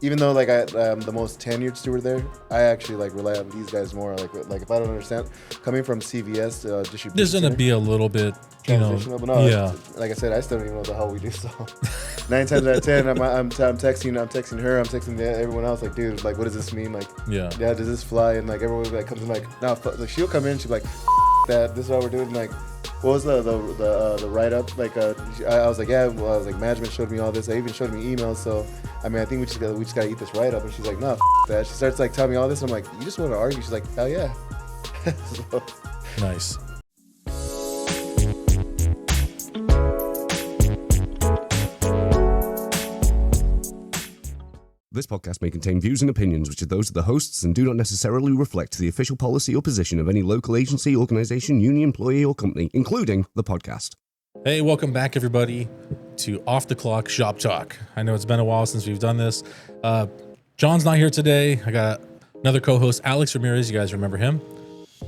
even though like I'm the most tenured steward there, I actually like rely on these guys more. Like if I don't understand, coming from CVS distribution, There's gonna be a little bit, transitional, but no, yeah. like I said, I still don't even know what the hell we do. So 9 times out of 10, I'm texting her, I'm texting everyone else. Like, dude, like, what does this mean? Like, Yeah. does this fly? And like everyone like comes in like, no, like she'll come in, she's like, that. This is what we're doing. Like, what was the write up? Like, I was like, yeah. Well, I was like, management showed me all this. They even showed me emails. So, I mean, I think we just gotta eat this write up. And she's like, no, that. She starts like telling me all this. I'm like, you just want to argue? She's like, hell yeah. So, Nice. This podcast may contain views and opinions which are those of the hosts and do not necessarily reflect the official policy or position of any local agency, organization, union, employee, or company, including the podcast. Hey, welcome back, everybody, to Off the Clock Shop Talk. I know it's been a while since we've done this. John's not here today. I got another co-host, Alex Ramirez. You guys remember him?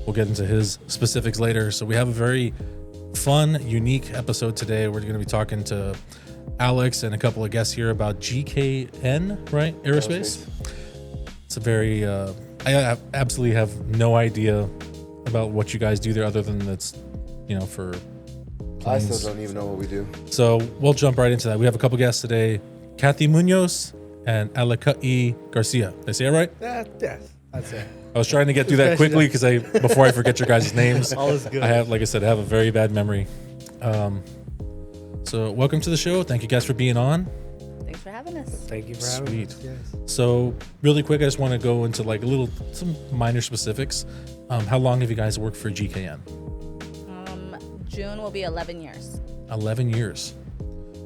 We'll get into his specifics later. So we have a very fun, unique episode today. We're going to be talking to Alex and a couple of guests here about GKN, right? Aerospace. It's a very, I absolutely have no idea about what you guys do there other than it's, for planes. I still don't even know what we do. So we'll jump right into that. We have a couple guests today, Kathy Munoz and Alakai Garcia. Did I say it right? Yes, I'd say. I was trying to get through that quickly because before I forget your guys' names. All is good. I have, like I said, I have a very bad memory. So welcome to the show. Thank you guys for being on. Thanks for having us. Thank you for having us. Sweet. Yes. So really quick, I just want to go into like some minor specifics. How long have you guys worked for GKN? June will be 11 years. 11 years.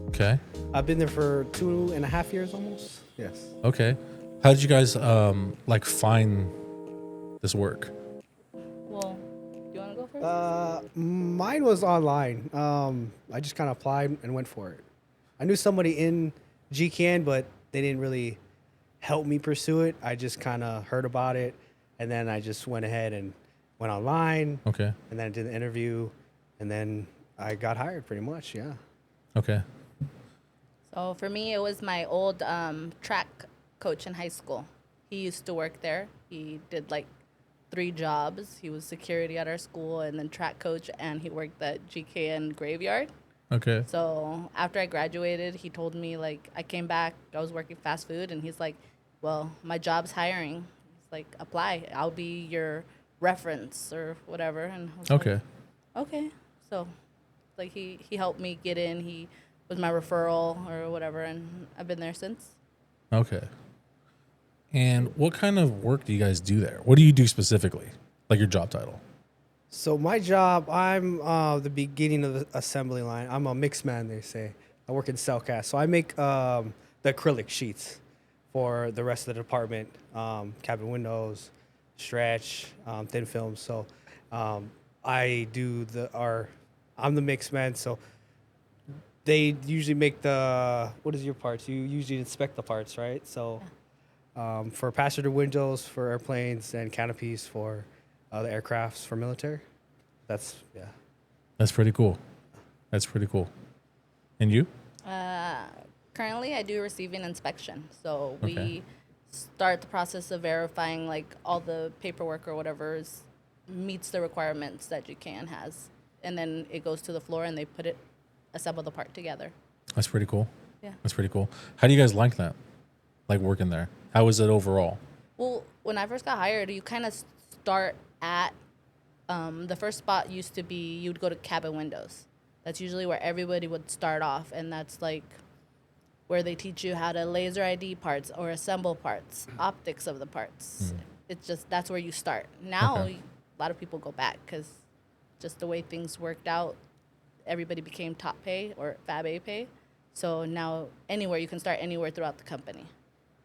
Okay. I've been there for 2.5 years almost. Yes. Okay. How did you guys find this work? Well, do you want to go first? Mine was online. I just kind of applied and went for it. I knew somebody in GKN, but they didn't really help me pursue it. I just kind of heard about it, and then I just went ahead and went online. Okay. And then I did the interview, and then I got hired pretty much, yeah. Okay. So for me, it was my old track coach in high school. He used to work there. He did like 3 jobs. He was security at our school and then track coach, and he worked at GKN Graveyard. Okay. So after I graduated, he told me, like, I came back, I was working fast food, and he's like, well, my job's hiring. He's like, apply. I'll be your reference or whatever. And I was Okay. like, okay. So, like, he helped me get in. He was my referral or whatever, and I've been there since. Okay. And what kind of work do you guys do there? What do you do specifically? Like your job title? So my job, I'm the beginning of the assembly line. I'm a mix man, they say. I work in Cellcast. So I make the acrylic sheets for the rest of the department, cabin windows, stretch, thin film. So I do I'm the mix man. So they usually make what is your parts? You usually inspect the parts, right? So for passenger windows, for airplanes, and canopies for the aircrafts for military. That's That's pretty cool. That's pretty cool. And you? Currently, I do receiving inspection. So Okay. we start the process of verifying, like, all the paperwork or whatever meets the requirements that GKN has. And then it goes to the floor and they assemble the part together. That's pretty cool. Yeah. That's pretty cool. How do you guys like that? Like working there? How was it overall? Well, when I first got hired, you kind of start at, the first spot used to be, you'd go to cabin windows. That's usually where everybody would start off, and that's like where they teach you how to laser ID parts or assemble parts, optics of the parts. It's just, that's where you start. Now, Okay. a lot of people go back because just the way things worked out, everybody became top pay or Fab A pay. So now anywhere, you can start anywhere throughout the company.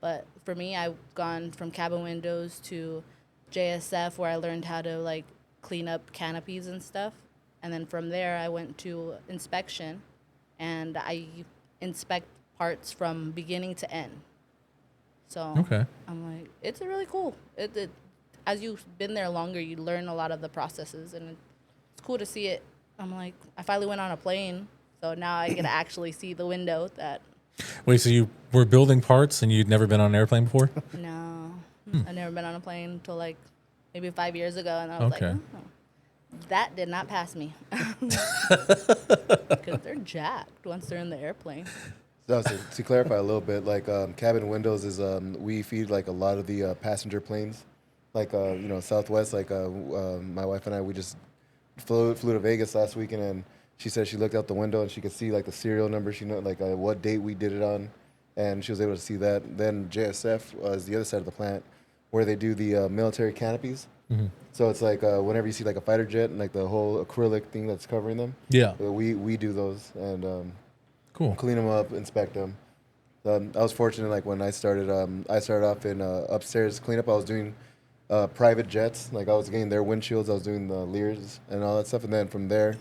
But for me, I've gone from cabin windows to JSF, where I learned how to, like, clean up canopies and stuff. And then from there, I went to inspection, and I inspect parts from beginning to end. So Okay. I'm like, it's really cool. As you've been there longer, you learn a lot of the processes, and it's cool to see it. I'm like, I finally went on a plane, so now I get to actually see the window that Wait, so you were building parts and you'd never been on an airplane before? No, I've never been on a plane until like maybe 5 years ago, and I was Okay. like, oh, that did not pass me because they're jacked once they're in the airplane. So to clarify a little bit, like cabin windows is we feed like a lot of the passenger planes, like Southwest. Like my wife and I, we just flew to Vegas last weekend, and she said she looked out the window and she could see like the serial number. She know like what date we did it on, and she was able to see that. Then JSF is the other side of the plant, where they do the military canopies. So it's like whenever you see like a fighter jet and like the whole acrylic thing that's covering them, Yeah. we do those and Cool. clean them up, inspect them. I was fortunate, like when I started off in upstairs cleanup. I was doing private jets, like I was getting their windshields, I was doing the Lears and all that stuff, and then from there,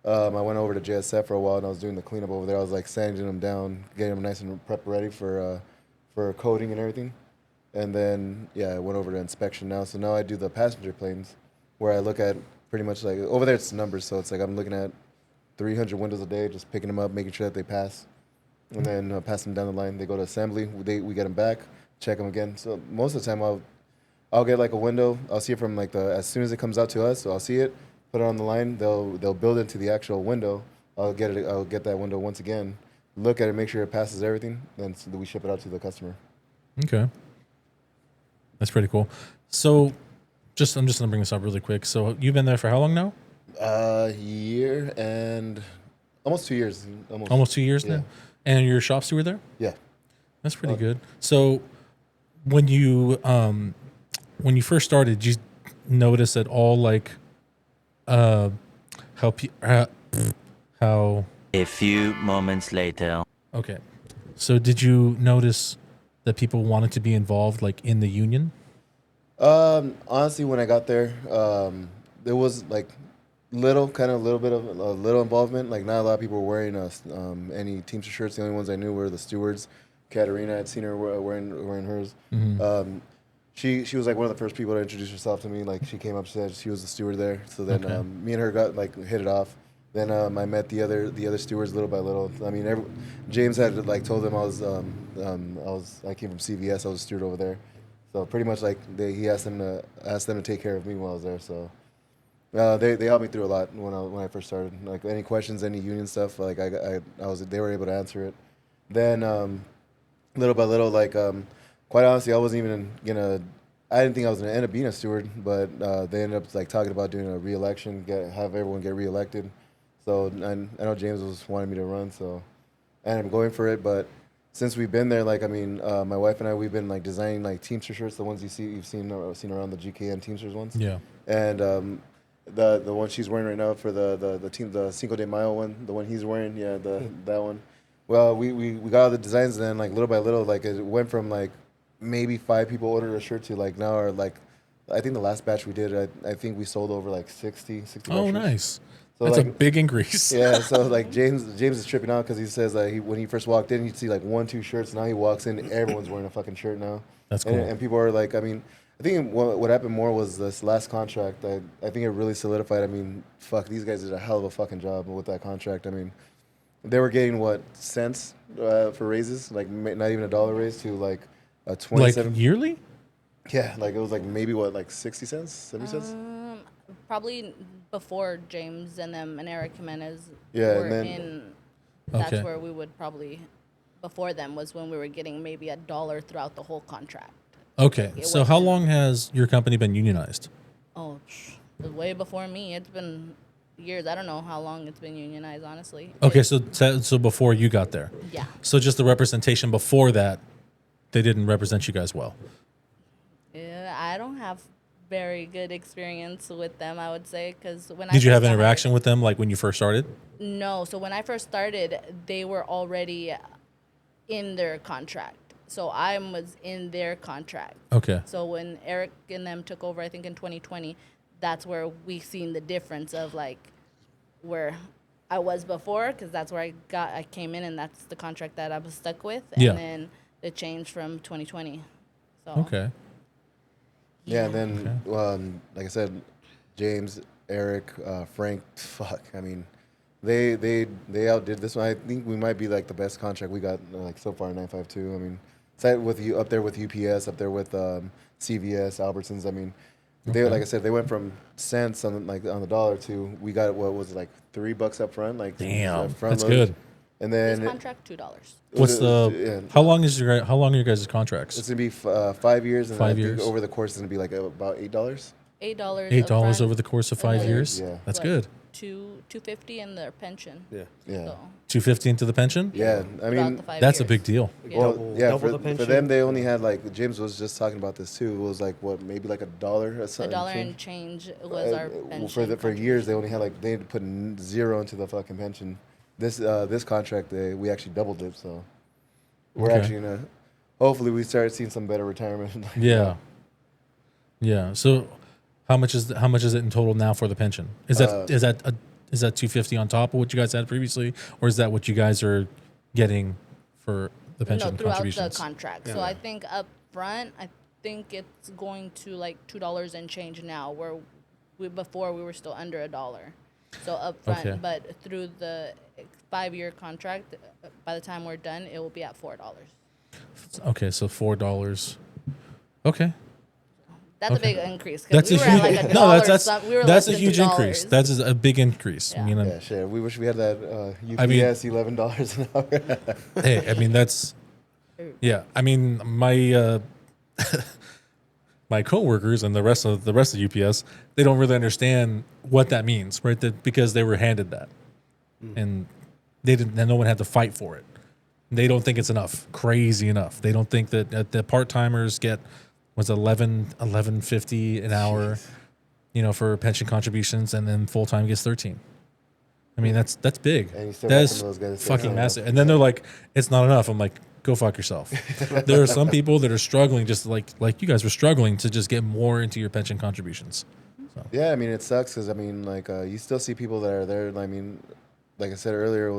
I went over to JSF for a while, and I was doing the cleanup over there. I was like sanding them down, getting them nice and prepped ready for coating and everything, and then I went over to inspection now. So now I do the passenger planes, where I look at pretty much like over there it's numbers, so it's like I'm looking at 300 windows a day, just picking them up, making sure that they pass, and then pass them down the line. They go to assembly. We get them back, check them again. So most of the time, I'll get like a window. I'll see it from like as soon as it comes out to us. So I'll see it, put it on the line. They'll build it into the actual window. I'll get that window once again, look at it, make sure it passes everything, then so we ship it out to the customer. Okay. That's pretty cool. So I'm just gonna bring this up really quick. So you've been there for how long now? Year and almost 2 years. Almost 2 years Yeah. now. And your shop steward there? Yeah. That's pretty good. So when you first started, did you notice at all like how how A few moments later. okay. So did you notice that people wanted to be involved like in the union? Honestly, when I got there, there was like a little bit of a little involvement. Like not a lot of people were wearing any Teamster shirts. The only ones I knew were the stewards. Katarina, I'd seen her wearing hers. She was like one of the first people to introduce herself to me. Like she came up, she said she was the steward there. So then me and her got like hit it off. Then I met the other stewards little by little. I mean, James had like told them I came from CVS. I was a steward over there. So pretty much like he asked them to take care of me while I was there. So they helped me through a lot when I first started. Like any questions, any union stuff, like they were able to answer it. Then little by little, like quite honestly, I didn't think I was gonna end up being a steward, but they ended up like talking about doing a re-election, have everyone get re-elected. So I know James was wanting me to run, so I ended up going for it. But since we've been there, like I mean, my wife and I, we've been like designing like Teamster shirts, the ones you've seen around the GKN Teamsters ones. Yeah. And the one she's wearing right now for the Cinco de Mayo one, the one he's wearing, that one. Well, we got all the designs, and then like little by little, like it went from like maybe 5 people ordered a shirt to like now are like, I think the last batch we did, I think we sold over like 60 Oh, shirts. nice. So That's like, a big increase. yeah, so like James is tripping out because he says when he first walked in, he'd see like 1-2 shirts. Now he walks in, everyone's wearing a fucking shirt now. That's cool. And people are like, I mean, I think what happened more was this last contract. I think it really solidified. I mean, fuck, these guys did a hell of a fucking job with that contract. I mean, they were getting what cents for raises, like not even $1 raise to like a 27. Like yearly? Yeah, like it was like maybe what, like 60 cents, 70 cents. Probably before James and them and Eric Jimenez Yeah, were and then- in. That's Okay. where we would probably. Before them was when we were getting maybe $1 throughout the whole contract. Okay. It So how wasn't- long has your company been unionized? Oh, way before me. It's been years. I don't know how long it's been unionized, honestly. Okay, so before you got there. Yeah. So just the representation before that, they didn't represent you guys well. Yeah, I don't have very good experience with them, I would say, because when Did you have interaction with them like when you first started? No. So when I first started, they were already in their contract. So I was in their contract. Okay. So when Eric and them took over, I think in 2020, that's where we seen the difference of like where I was before, because that's where I came in, and that's the contract that I was stuck with. And Yeah. then the change from 2020. So Okay. Yeah, and then like I said, James, Eric, Frank. Fuck, I mean, they outdid this one. I think we might be like the best contract we got like so far in 952. I mean, side with you up there with UPS, up there with CVS, Albertsons. I mean, they Okay. like I said, they went from cents on the dollar to we got what was it, like $3 up front, like Damn, front that's loaded. good. And This then contract $2. What's yeah, how long are your guys' contracts? it's gonna be 5 years, and 5 I think years. over the course it's gonna be like about $8. $8. $8 over the course of 5 another, years. Yeah. That's like, good. $250 in their pension. Yeah. Yeah, So, $250 into the pension. yeah. I throughout mean, the 5 That's a years. big deal. Yeah. well, yeah. double the For pension. them, they only had like James was just talking about this too. It was like what maybe like $1 or A something. dollar and change was our pension. For years they only had like they had put zero into the fucking pension. This contract we actually doubled it, so we're Okay. actually gonna hopefully we start seeing some better retirement. Yeah. Yeah. So how much is it in total now for the pension? Is that 250 on top of what you guys had previously, or is that what you guys are getting for the pension No, throughout the contributions? contract. So I think up front, I think it's going to like $2 and change now, where before we were still under $1. So up front, Okay. but through the 5-year contract, by the time we're done, it will be at $4. Okay, so $4. Okay, That's a big increase. 'Cause that's we a were huge. at like No, $1 that's some- we were that's a less than huge increase. $2. That's a big increase. I Yeah. mean, Yeah, shit. We wish we had that UPS I mean- $11 an hour. hey, I mean that's yeah. I mean my my coworkers and the rest of UPS, they don't really understand what that means, right? That because they were handed that, and they didn't. And no one had to fight for it. They don't think it's enough, crazy enough. They don't think that the part timers get was $11.50 an hour, for pension contributions, and then full time gets 13. I mean that's big. And you still got That's some of those guys that say, fucking "No, massive. And then they're like, it's not enough. I'm like, go fuck yourself. There are some people that are struggling, just like you guys were struggling to just get more into your pension contributions. Yeah, I mean it sucks because I mean like you still see people that are there. I mean, like I said earlier,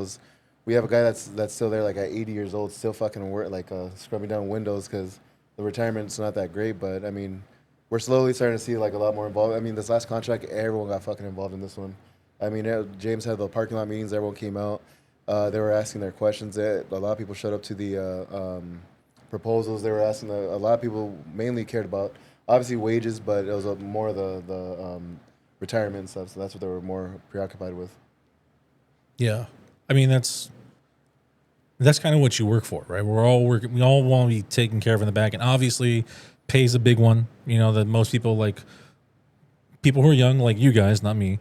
we have a guy that's still there like at 80 years old, still fucking work like scrubbing down windows because the retirement's not that great. But I mean, we're slowly starting to see like a lot more involved. I mean, this last contract, everyone got fucking involved in this one. I mean, James had the parking lot meetings. Everyone came out. They were asking their questions. A lot of people showed up to the proposals. They were asking. A lot of people mainly cared about obviously wages, but it was more the retirement and stuff. So that's what they were more preoccupied with. Yeah, I mean that's kind of what you work for, right? We're all working. We all want to be taken care of in the back, and obviously, pay's a big one. That most people people who are young, like you guys, not me,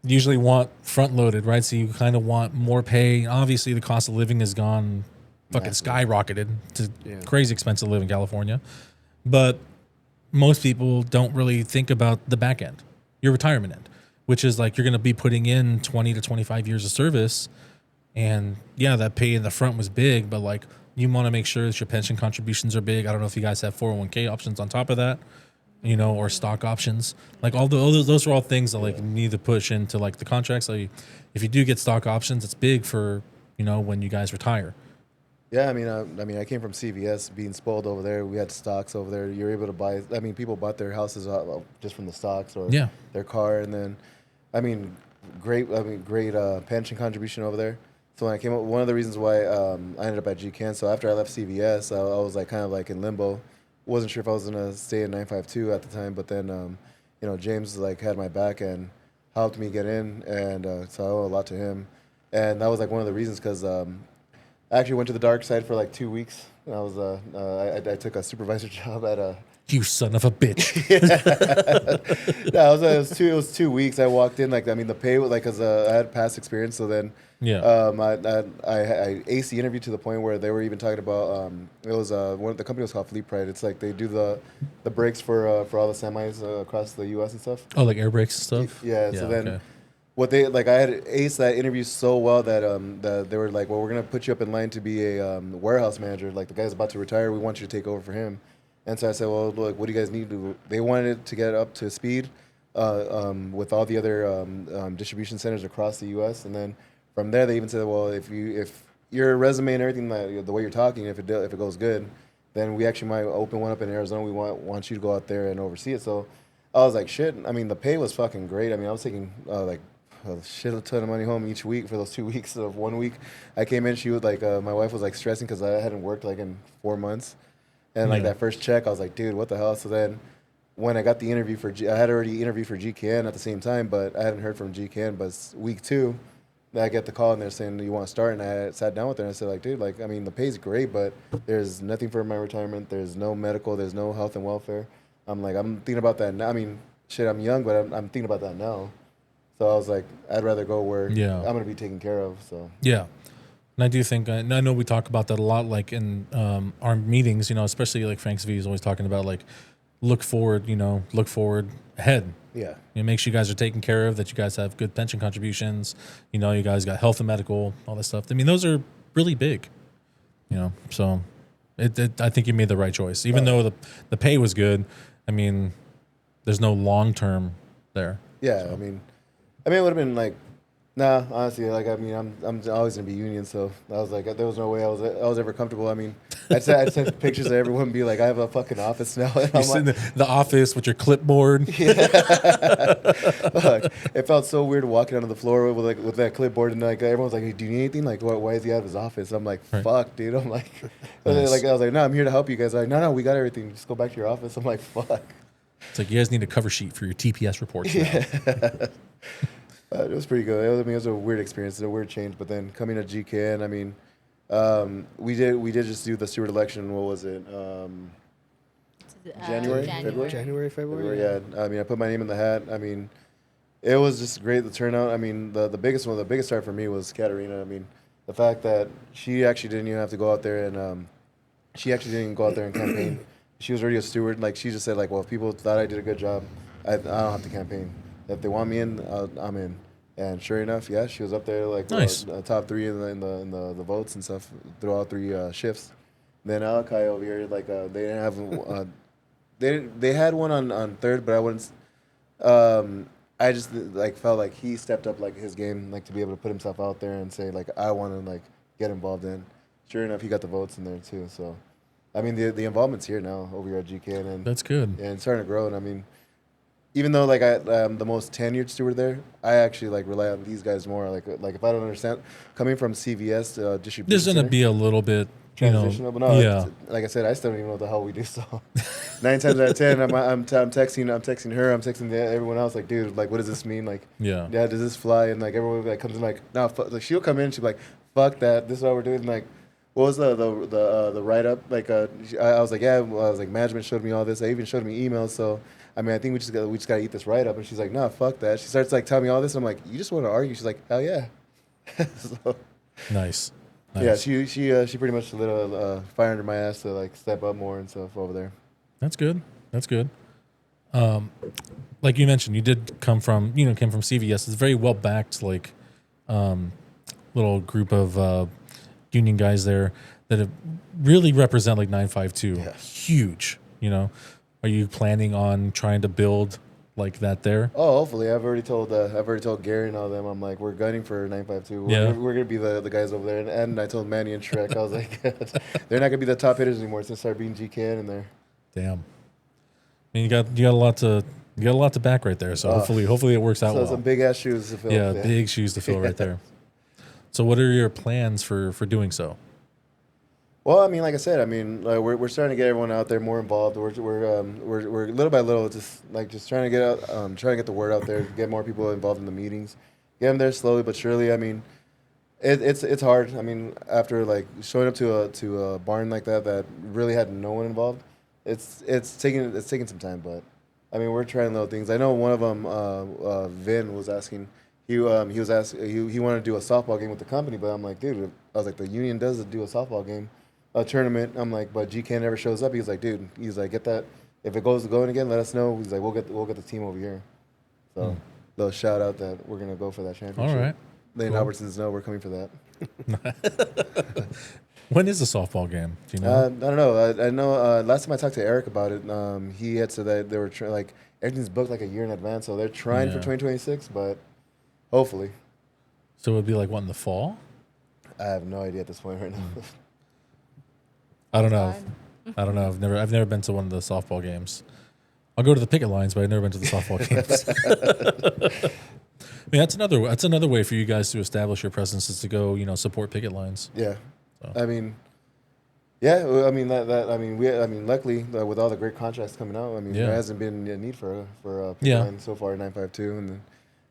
usually want front loaded, right? So you kind of want more pay. Obviously, the cost of living has gone fucking skyrocketed to crazy expensive to live in California, but most people don't really think about the back end, your retirement end, which is like you're going to be putting in 20 to 25 years of service. And yeah, that pay in the front was big, but like you want to make sure that your pension contributions are big. I don't know if you guys have 401k options on top of that, or stock options. Like all those are all things that like you need to push into like the contracts. Like if you do get stock options, it's big for, when you guys retire. Yeah, I mean, I came from CVS, being spoiled over there. We had stocks over there. You're able to buy. I mean, people bought their houses just from the stocks or their car, and then, great pension contribution over there. So when I came up, one of the reasons why I ended up at GKN. So after I left CVS, I was like kind of like in limbo. Wasn't sure if I was gonna stay in 952 at the time, but then James like had my back and helped me get in, and so I owe a lot to him. And that was like one of the reasons because I actually went to the dark side for like 2 weeks. I was I took a supervisor job at a. You son of a bitch. No, it was 2 weeks. I walked in the pay was because I had past experience. So then I aced the interview to the point where they were even talking about it was the company was called Fleet Pride. It's like they do the brakes for all the semis across the U.S. and stuff. Oh, like air brakes and stuff. Yeah. So then. What they I had aced that interview so well that they were like, well, we're gonna put you up in line to be a warehouse manager. Like the guy's about to retire, we want you to take over for him. And so I said, well, look, what do you guys need to do? They wanted to get up to speed with all the other distribution centers across the U.S. And then from there, they even said, well, if your resume and everything, the way you're talking, if it goes good, then we actually might open one up in Arizona. We want you to go out there and oversee it. So I was like, shit. I mean, the pay was fucking great. I mean, I was taking a shit ton of money home each week for those 2 weeks. Of 1 week, I came in. She was like, my wife was like stressing because I hadn't worked like in 4 months, and like Yeah. that first check, I was like, dude, what the hell? So then, when I got the interview I had already interviewed for GKN at the same time, but I hadn't heard from GKN. But it's week 2, I get the call and they're saying, you want to start? And I sat down with her and I said, like, dude, like, I mean, the pay's great, but there's nothing for my retirement. There's no medical. There's no health and welfare. I'm like, I'm thinking about that now. I mean, shit, I'm young, but I'm thinking about that now. So I was like, I'd rather go where Yeah. I'm going to be taken care of. So Yeah. And I do think, and I know we talk about that a lot, like in our meetings, you know, especially like Frank's V is always talking about like, look forward ahead. yeah, You know, make sure you guys are taken care of, that you guys have good pension contributions. You know, you guys got health and medical, all that stuff. I mean, those are really big, you know, so I think you made the right choice. Even though the pay was good, I mean, there's no long-term there. yeah. So. I mean, it would have been like, nah, honestly, like, I mean, I'm always gonna be union, so I was like, there was no way I was ever comfortable. I mean, I'd send pictures of everyone and be like, I have a fucking office now. And You I'm sit in like, the office with your clipboard. fuck. It felt so weird walking onto the floor with that clipboard, and like everyone's like, hey, do you need anything? Like, why is he out of his office? I'm like, Right. fuck, dude. I'm like, Nice. like I was like, no, I'm here to help you guys. Like, no, we got everything. Just go back to your office. I'm like, fuck. It's like you guys need a cover sheet for your TPS reports. Now. It was pretty good. I mean, it was a weird experience, a weird change. But then coming to GKN, I mean, we did just do the steward election. What was it? January? February? January, February. Yeah. I mean, I put my name in the hat. I mean, it was just great, the turnout. I mean, the biggest start for me was Katarina. I mean, the fact that she actually didn't even have to go out there and she actually didn't even go out there and campaign. She was already a steward. Like, she just said, like, well, if people thought I did a good job, I don't have to campaign. If they want me in, I'm in. And sure enough, yeah, she was up there like Nice. top 3 in the votes and stuff through all 3 shifts. Then Alakai over here, like they didn't have they had one on third, but I wouldn't. I just like felt like he stepped up like his game, like to be able to put himself out there and say like I want to like get involved in. Sure enough, he got the votes in there too. So, I mean the involvement's here now over here at GKN, and That's good. and it's starting to grow. And I mean, even though like I'm the most tenured steward there, I actually like rely on these guys more. Like if I don't understand, coming from CVS distribution, There's going to be a little bit, you know, transitional, but no, yeah. like I said, I still don't even know what the hell we do. So 9 times out of 10, I'm texting her, I'm texting everyone else, like, dude, like, what does this mean? Like, Yeah. does this fly? And like everyone that comes in, like, no, like she'll come in, she'll be like, fuck that, this is what we're doing. Like, what was the write up? Like, I was like, yeah, well, I was like, management showed me all this. I even showed me emails. So I mean, I think we just gotta eat this write up. And she's like, no, fuck that. She starts like telling me all this. And I'm like, you just want to argue? She's like, hell yeah. So, Nice. yeah, she pretty much lit a fire under my ass to like step up more and stuff over there. That's good. That's good. Like you mentioned, you did came from CVS. It's very well backed, like little group of union guys there that have really represent like 952. Yeah. Huge. You know, are you planning on trying to build like that there? Oh, hopefully. I've already told Gary and all them. I'm like, we're gunning for 952. Yeah. We're gonna be the guys over there. And I told Manny and Shrek, I was like, they're not gonna be the top hitters anymore. It's gonna start being GKN in there. Damn. I mean, you got a lot to back right there. So hopefully it works out So well. some big ass shoes to fill. Yeah, big shoes to fill right there. So what are your plans for doing so? Well, I mean, like I said, I mean, we're starting to get everyone out there more involved. We're little by little just trying to get out, trying to get the word out there, get more people involved in the meetings, get them there slowly but surely. I mean, it's hard. I mean, after like showing up to a barn like that really had no one involved, it's taking some time. But I mean, we're trying little things. I know one of them, Vin was asking. He wanted to do a softball game with the company, but I'm like, dude, I was like, the union does do a softball game. A tournament. I'm like, but GKN never shows up. He's like, dude. He's like, get that. If it goes going again, let us know. He's like, we'll get the team over here. So, little shout out that we're gonna go for that championship. All right. Lane Cool. Albertsons know we're coming for that. When is the softball game? Do you know? I don't know. I know. Last time I talked to Eric about it, he had said that they were like everything's booked like a year in advance, so they're trying for Yeah. 2026, but hopefully. So it would be like what, in the fall? I have no idea at this point right now. I don't know. I don't know. I've never been to one of the softball games. I'll go to the picket lines, but I've never been to the softball games. mean, that's another way for you guys to establish your presence is to go, support picket lines. Yeah, So. I mean, yeah, well, I mean luckily with all the great contracts coming out, I mean, Yeah. there hasn't been a need for a picket Yeah. line so far at 952, and then,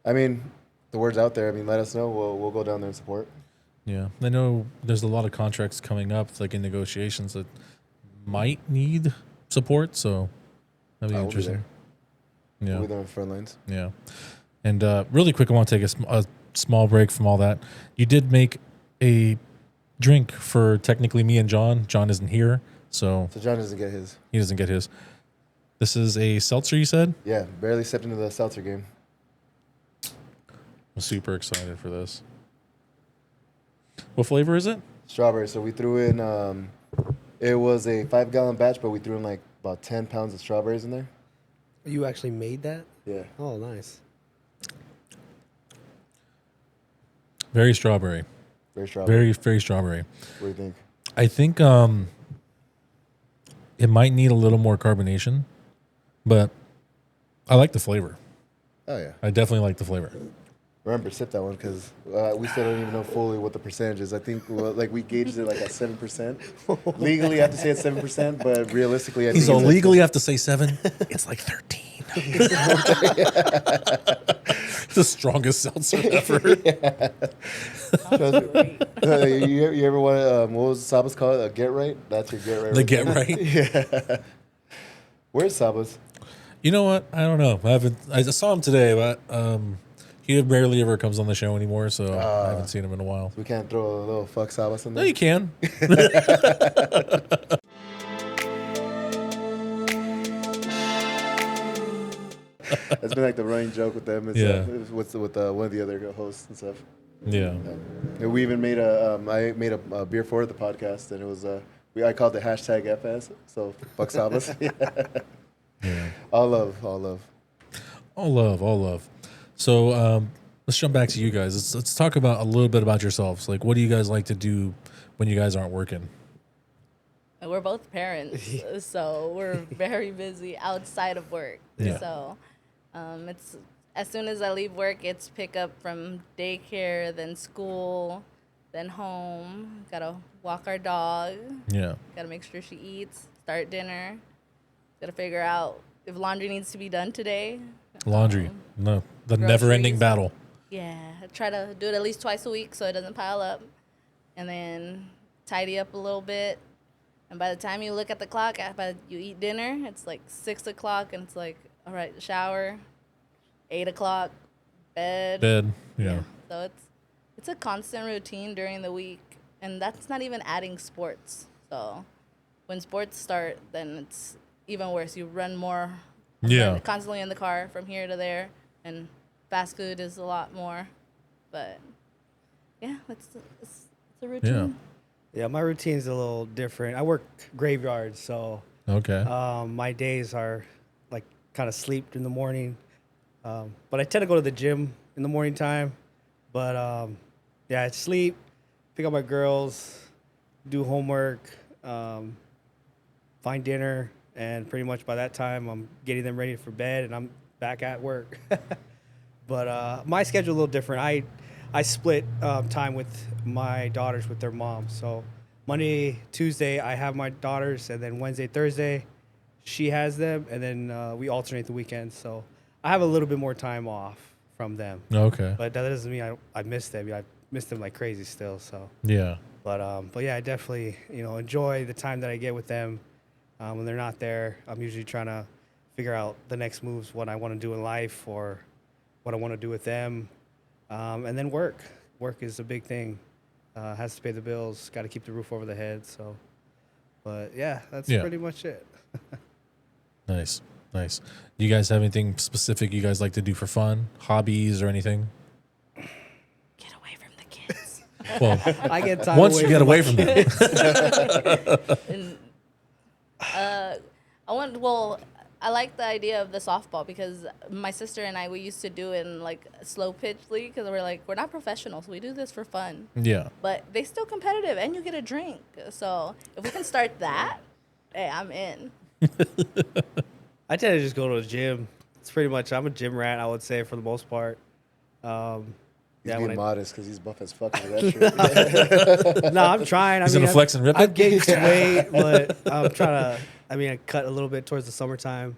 I mean, the word's out there. I mean, let us know. We'll go down there and support. Yeah, I know there's a lot of contracts coming up, like in negotiations, that might need support. So that'd be I will be interesting. there. Yeah, We'll be there on the front lines. yeah. And really quick, I want to take a small break from all that. You did make a drink for technically me and John. John isn't here, so So John doesn't get his. he doesn't get his. This is a seltzer, you said? Yeah, barely stepped into the seltzer game. I'm super excited for this. What flavor is it? Strawberry. So we threw in. It was a 5-gallon batch, but we threw in like about 10 pounds of strawberries in there. You actually made that? Yeah. Oh, nice. Very strawberry. Very strawberry. Very, very strawberry. What do you think? I think it might need a little more carbonation, but I like the flavor. Oh yeah. I definitely like the flavor. Remember, sip that one because we still don't even know fully what the percentage is. I think we gauged it like at 7%. Legally, I have to say it's 7%, but realistically, I think He's it's illegally have to say 7. It's like 13. The strongest seltzer ever. You ever want to, what was Saba's called? A get right? That's your get right. The right get there. right. Yeah. Where's Saba's? You know what? I don't know. I just saw him today, but he barely ever comes on the show anymore, so I haven't seen him in a while. We can't throw a little fuck Sabas in No, there? you can. It's been like the running joke with them and Yeah. stuff. With one of the other hosts and stuff. Yeah. And we even made I made a beer for the podcast, and it was I called it hashtag FS. So fuck Sabas. Yeah. All love, all love. All love. So let's jump back to you guys. Let's talk about a little bit about yourselves. Like, what do you guys like to do when you guys aren't working? We're both parents, so we're very busy outside of work. Yeah. So it's as soon as I leave work, it's pick up from daycare, then school, then home. Gotta walk our dog. Yeah. Gotta make sure she eats. Start dinner. Gotta figure out if laundry needs to be done today. Laundry. No, the groceries. never-ending battle. Yeah, I try to do it at least twice a week so it doesn't pile up, and then tidy up a little bit. And by the time you look at the clock, you eat dinner, it's like 6 o'clock, and it's like, all right, shower, 8 o'clock, bed. Yeah. So it's a constant routine during the week, and that's not even adding sports. So when sports start, then it's even worse. You run more. Yeah. Constantly in the car from here to there, and fast food is a lot more. But yeah, it's a routine. Yeah, my routine's a little different. I work graveyards, so Okay. my days are like kind of sleep in the morning. But I tend to go to the gym in the morning time. But yeah, I sleep, pick up my girls, do homework, find dinner, and pretty much by that time I'm getting them ready for bed and I'm back at work. But my schedule a little different. I split time with my daughters with their mom. So Monday, Tuesday, I have my daughters, and then Wednesday, Thursday, she has them, and then we alternate the weekends. So I have a little bit more time off from them. Okay. But that doesn't mean I miss them. I miss them like crazy still. So, Yeah. but yeah, I definitely enjoy the time that I get with them. When they're not there, I'm usually trying to figure out the next moves, what I want to do in life, or what I want to do with them. And then work. Work is a big thing. Has to pay the bills. Got to keep the roof over the head. So, but yeah, that's pretty much it. Nice. You guys have anything specific you guys like to do for fun? Hobbies or anything? Get away from the kids. Well, I get time once away you get from away my from them. And, I like the idea of the softball because my sister and we used to do it in like slow pitch league because we're not professionals. We do this for fun. Yeah. But they still competitive and you get a drink. So if we can start that, hey, I'm in. I tend to just go to the gym. It's pretty much, I'm a gym rat, I would say, for the most part. He's Yeah, being when modest because he's buff as fuck with that shirt. no, I'm trying. He's gonna flex and rip I've it? gained some weight, but I'm trying to. I mean, I cut a little bit towards the summertime,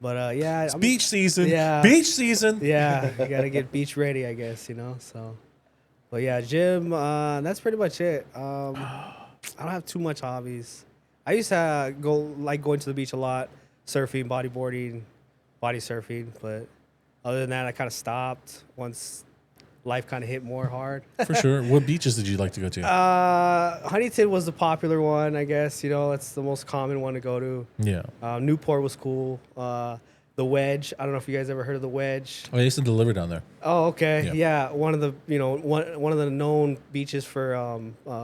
but yeah, It's beach season. Yeah. Beach season. Yeah, you gotta get beach ready, I guess, you know. So, but yeah, gym. That's pretty much it. I don't have too much hobbies. I used to going to the beach a lot, surfing, bodyboarding, body surfing. But other than that, I kind of stopped once life kind of hit more hard. For sure. What beaches did you like to go to? Huntington was the popular one, I guess. You know, that's the most common one to go to. Yeah. Newport was cool. The Wedge. I don't know if you guys ever heard of the Wedge. Oh, they used to deliver down there. Oh, okay. Yeah. Yeah, one of the one of the known beaches for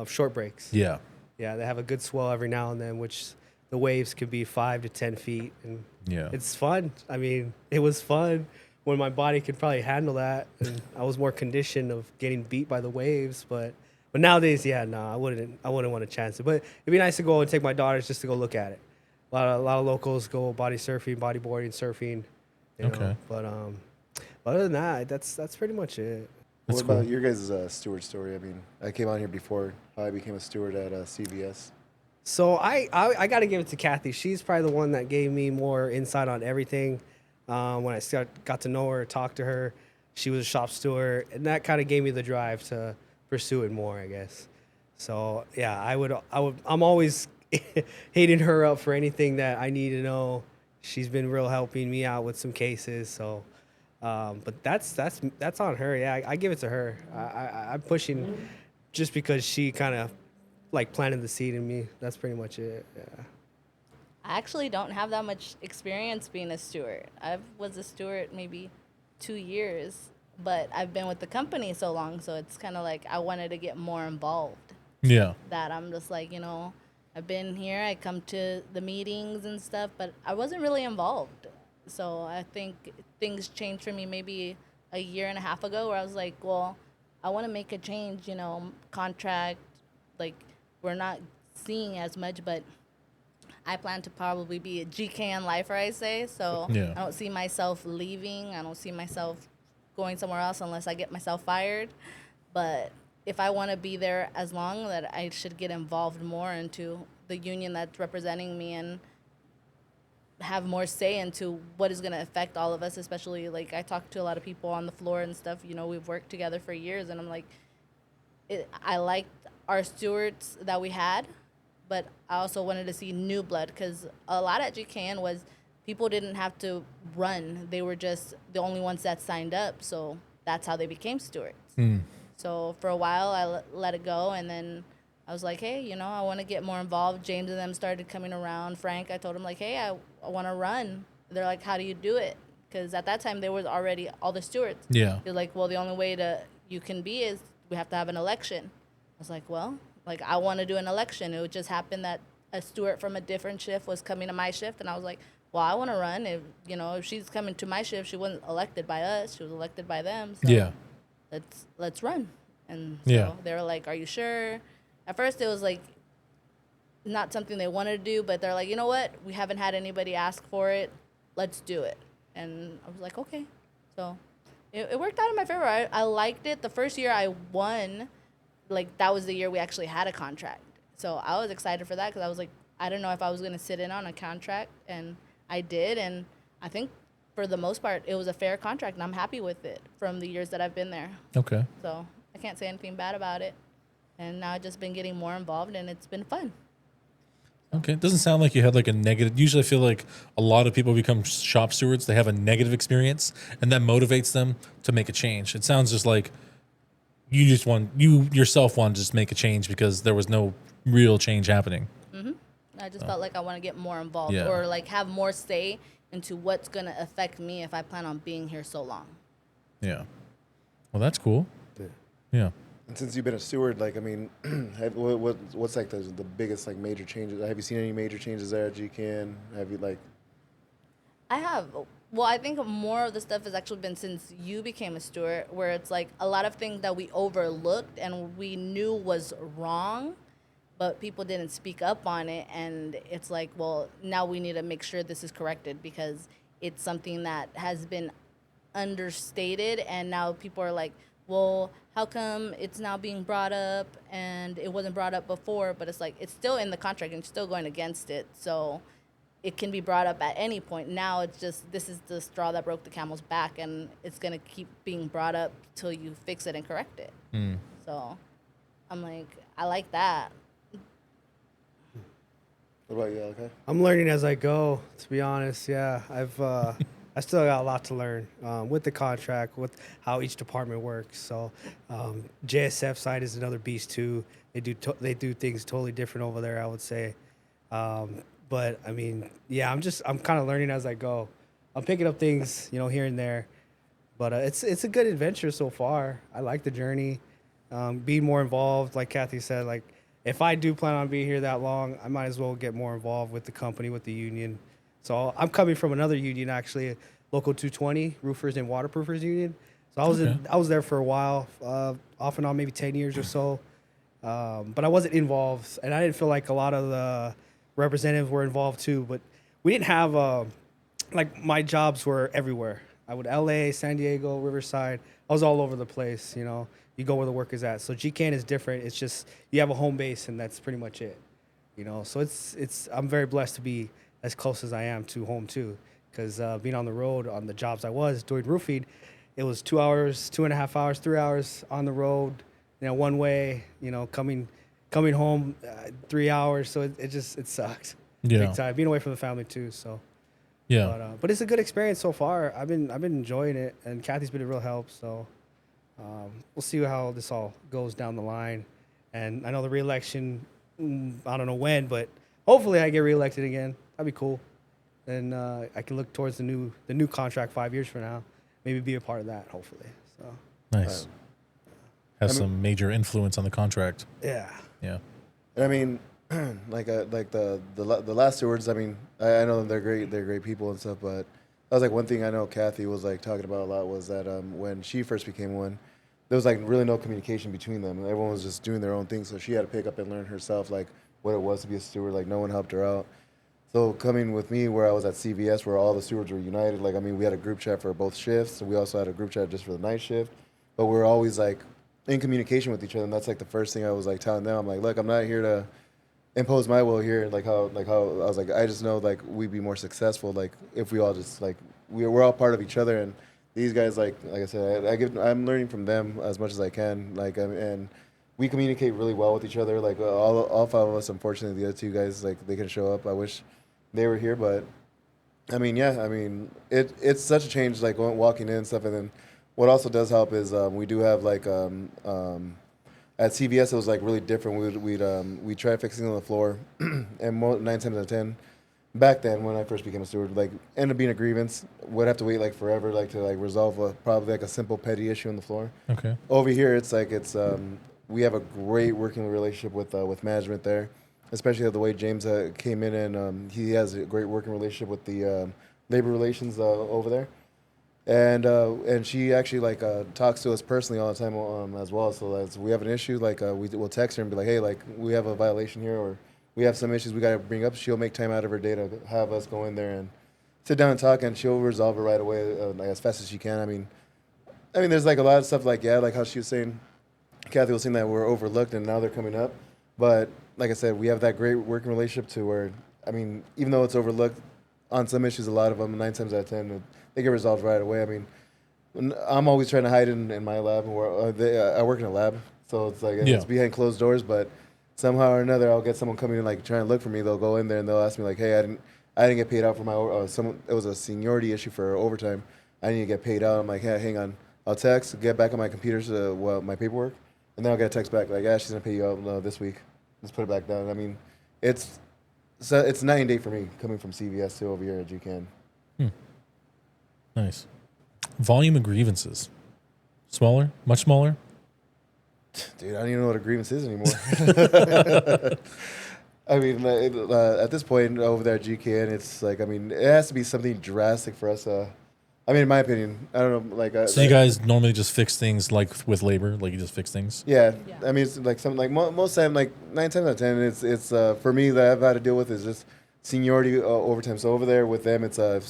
short breaks. Yeah. Yeah, they have a good swell every now and then, which the waves can be 5 to 10 feet, and Yeah. it's fun. I mean, it was fun when my body could probably handle that, and I was more conditioned of getting beat by the waves. But nowadays, yeah, no, I wouldn't want to chance it. But it'd be nice to go and take my daughters just to go look at it. A lot of locals go body surfing, bodyboarding, surfing. You know. Okay. But other than that, that's pretty much it. That's What about cool. your guys' steward story? I mean, I came on here before how I became a steward at CVS. So I got to give it to Kathy. She's probably the one that gave me more insight on everything. When I got to know her, talk to her, she was a shop steward, and that kind of gave me the drive to pursue it more, I guess. So yeah, I'm always hitting her up for anything that I need to know. She's been real helping me out with some cases. So, but that's on her. Yeah, I give it to her. I'm pushing just because she kind of like planted the seed in me. That's pretty much it. Yeah. I actually don't have that much experience being a steward. I was a steward maybe 2 years, but I've been with the company so long, so it's kind of like I wanted to get more involved. Yeah. That I'm just like, I've been here, I come to the meetings and stuff, but I wasn't really involved. So I think things changed for me maybe a year and a half ago where I was like, well, I want to make a change, contract, like we're not seeing as much, but I plan to probably be a GKN lifer, I say. So Yeah. I don't see myself leaving. I don't see myself going somewhere else unless I get myself fired. But if I want to be there as long, that I should get involved more into the union that's representing me and have more say into what is going to affect all of us, especially like I talk to a lot of people on the floor and stuff. We've worked together for years, and I'm like, I liked our stewards that we had, but I also wanted to see new blood because a lot at GKN was people didn't have to run. They were just the only ones that signed up, so that's how they became stewards. So for a while, I let it go, and then I was like, hey, I want to get more involved. James and them started coming around. Frank, I told him, like, hey, I want to run. They're like, how do you do it? Because at that time, there was already all the stewards. Yeah. They're like, well, the only way you can be is we have to have an election. I was like, well, I want to do an election. It would just happen that a steward from a different shift was coming to my shift, and I was like, well, I want to run. If she's coming to my shift, she wasn't elected by us. She was elected by them. So Yeah. let's run. And so Yeah. they were like, are you sure? At first it was like not something they wanted to do, but they're like, you know what? We haven't had anybody ask for it. Let's do it. And I was like, okay. So it worked out in my favor. I liked it. The first year I won, like that was the year we actually had a contract. So I was excited for that because I was like, I don't know if I was going to sit in on a contract, and I did. And I think for the most part, it was a fair contract, and I'm happy with it from the years that I've been there. Okay. So I can't say anything bad about it. And now I've just been getting more involved, and it's been fun. Okay. It doesn't sound like you had like a negative. Usually I feel like a lot of people become shop stewards. They have a negative experience, and that motivates them to make a change. It sounds just like you yourself want to just make a change because there was no real change happening. I just felt like I want to get more involved Yeah. or like have more say into what's going to affect me if I plan on being here so long. Yeah. Well, that's cool. Yeah. And since you've been a steward, like, I mean, what's like the biggest like major changes? Have you seen any major changes there at GKN? Have you like? I have. Well, I think more of the stuff has actually been since you became a steward, where it's like a lot of things that we overlooked and we knew was wrong, but people didn't speak up on it. And it's like, well, now we need to make sure this is corrected because it's something that has been understated, and now people are like, well, how come it's now being brought up and it wasn't brought up before? But it's like, it's still in the contract and you're still going against it. So it can be brought up at any point. Now it's just, this is the straw that broke the camel's back, and it's going to keep being brought up till you fix it and correct it. So I'm like, I like that. What about you, okay? I'm learning as I go, to be honest. Yeah, I still got a lot to learn with the contract, with how each department works. So JSF side is another beast too. They do things totally different over there, I would say. But I mean, yeah, I'm kind of learning as I go. I'm picking up things, here and there. But it's a good adventure so far. I like the journey, being more involved. Like Kathy said, like if I do plan on being here that long, I might as well get more involved with the company, with the union. So I'm coming from another union, actually, Local 220, Roofers and Waterproofers Union. So I was there for a while, off and on, maybe 10 years or so. But I wasn't involved, and I didn't feel like a lot of the representatives were involved too. But we didn't have like my jobs were everywhere. I would LA, San Diego, Riverside. I was all over the place. You go where the work is at. So GKN is different. It's just you have a home base, and that's pretty much it. So it's I'm very blessed to be as close as I am to home too, because being on the road on the jobs I was doing roofing, it was 2 hours, 2.5 hours, 3 hours on the road, one way, coming home 3 hours. So it sucked. Yeah. Big time. Being away from the family too. So Yeah. but it's a good experience so far. I've been enjoying it, and Kathy's been a real help. So we'll see how this all goes down the line. And I know the re-election, I don't know when, but hopefully I get re-elected again. That'd be cool. And I can look towards the new contract 5 years from now. Maybe be a part of that, hopefully. So Nice. Has some major influence on the contract. yeah. Yeah. And I mean, like the last stewards. I mean, I know they're great people and stuff, but that was like one thing I know Kathy was like talking about a lot was that when she first became one, there was like really no communication between them. Everyone was just doing their own thing, so she had to pick up and learn herself like what it was to be a steward. Like no one helped her out. So coming with me where I was at CVS where all the stewards were united, like I mean we had a group chat for both shifts. We also had a group chat just for the night shift, but we're always like in communication with each other, and that's like the first thing I was like telling them. I'm like, look, I'm not here to impose my will here. Like how I was like, I just know like we'd be more successful like if we all just like we're all part of each other. And these guys like I said, I'm learning from them as much as I can. Like and we communicate really well with each other. Like all five of us. Unfortunately, the other two guys like they can show up. I wish they were here, but I mean, yeah, I mean it's such a change like walking in and stuff. And then what also does help is we do have like at CVS it was like really different. We'd try fixing on the floor, and 9 times out of 10, back then when I first became a steward, like ended up being a grievance. Would have to wait like forever, like to like resolve probably like a simple petty issue on the floor. Okay. Over here, it's like we have a great working relationship with management there, especially the way James came in and he has a great working relationship with the labor relations over there. And she actually like talks to us personally all the time as well. So as we have an issue, like we'll text her and be like, hey, like we have a violation here, or we have some issues we got to bring up. She'll make time out of her day to have us go in there and sit down and talk, and she'll resolve it right away, like as fast as she can. I mean, there's like a lot of stuff like like how she was saying, Kathy was saying that we're overlooked and now they're coming up. But like I said, we have that great working relationship to where, I mean, even though it's overlooked on some issues, a lot of them 9 times out of 10. They get resolved right away. I mean, I'm always trying to hide in my lab. I work in a lab, so it's like it's behind closed doors. But somehow or another, I'll get someone coming in like trying to look for me. They'll go in there and they'll ask me like, "Hey, I didn't get paid out for my it was a seniority issue for overtime. I need to get paid out." I'm like, "Hey, hang on. I'll text, get back on my computer to my paperwork, and then I'll get a text back like, she's gonna pay you out this week. Let's put it back down." I mean, it's night and day for me coming from CVS to over here at GKN. Nice. Volume of grievances. Smaller? Much smaller? Dude, I don't even know what a grievance is anymore. I mean, at this point over there at GKN, it's like, I mean, it has to be something drastic for us. I mean, in my opinion, I don't know, like. So you guys normally just fix things like with labor, like you just fix things? Yeah. I mean, it's like something like most time, like 9 times out of 10, it's for me that I've had to deal with is just seniority overtime. So over there with them, it's if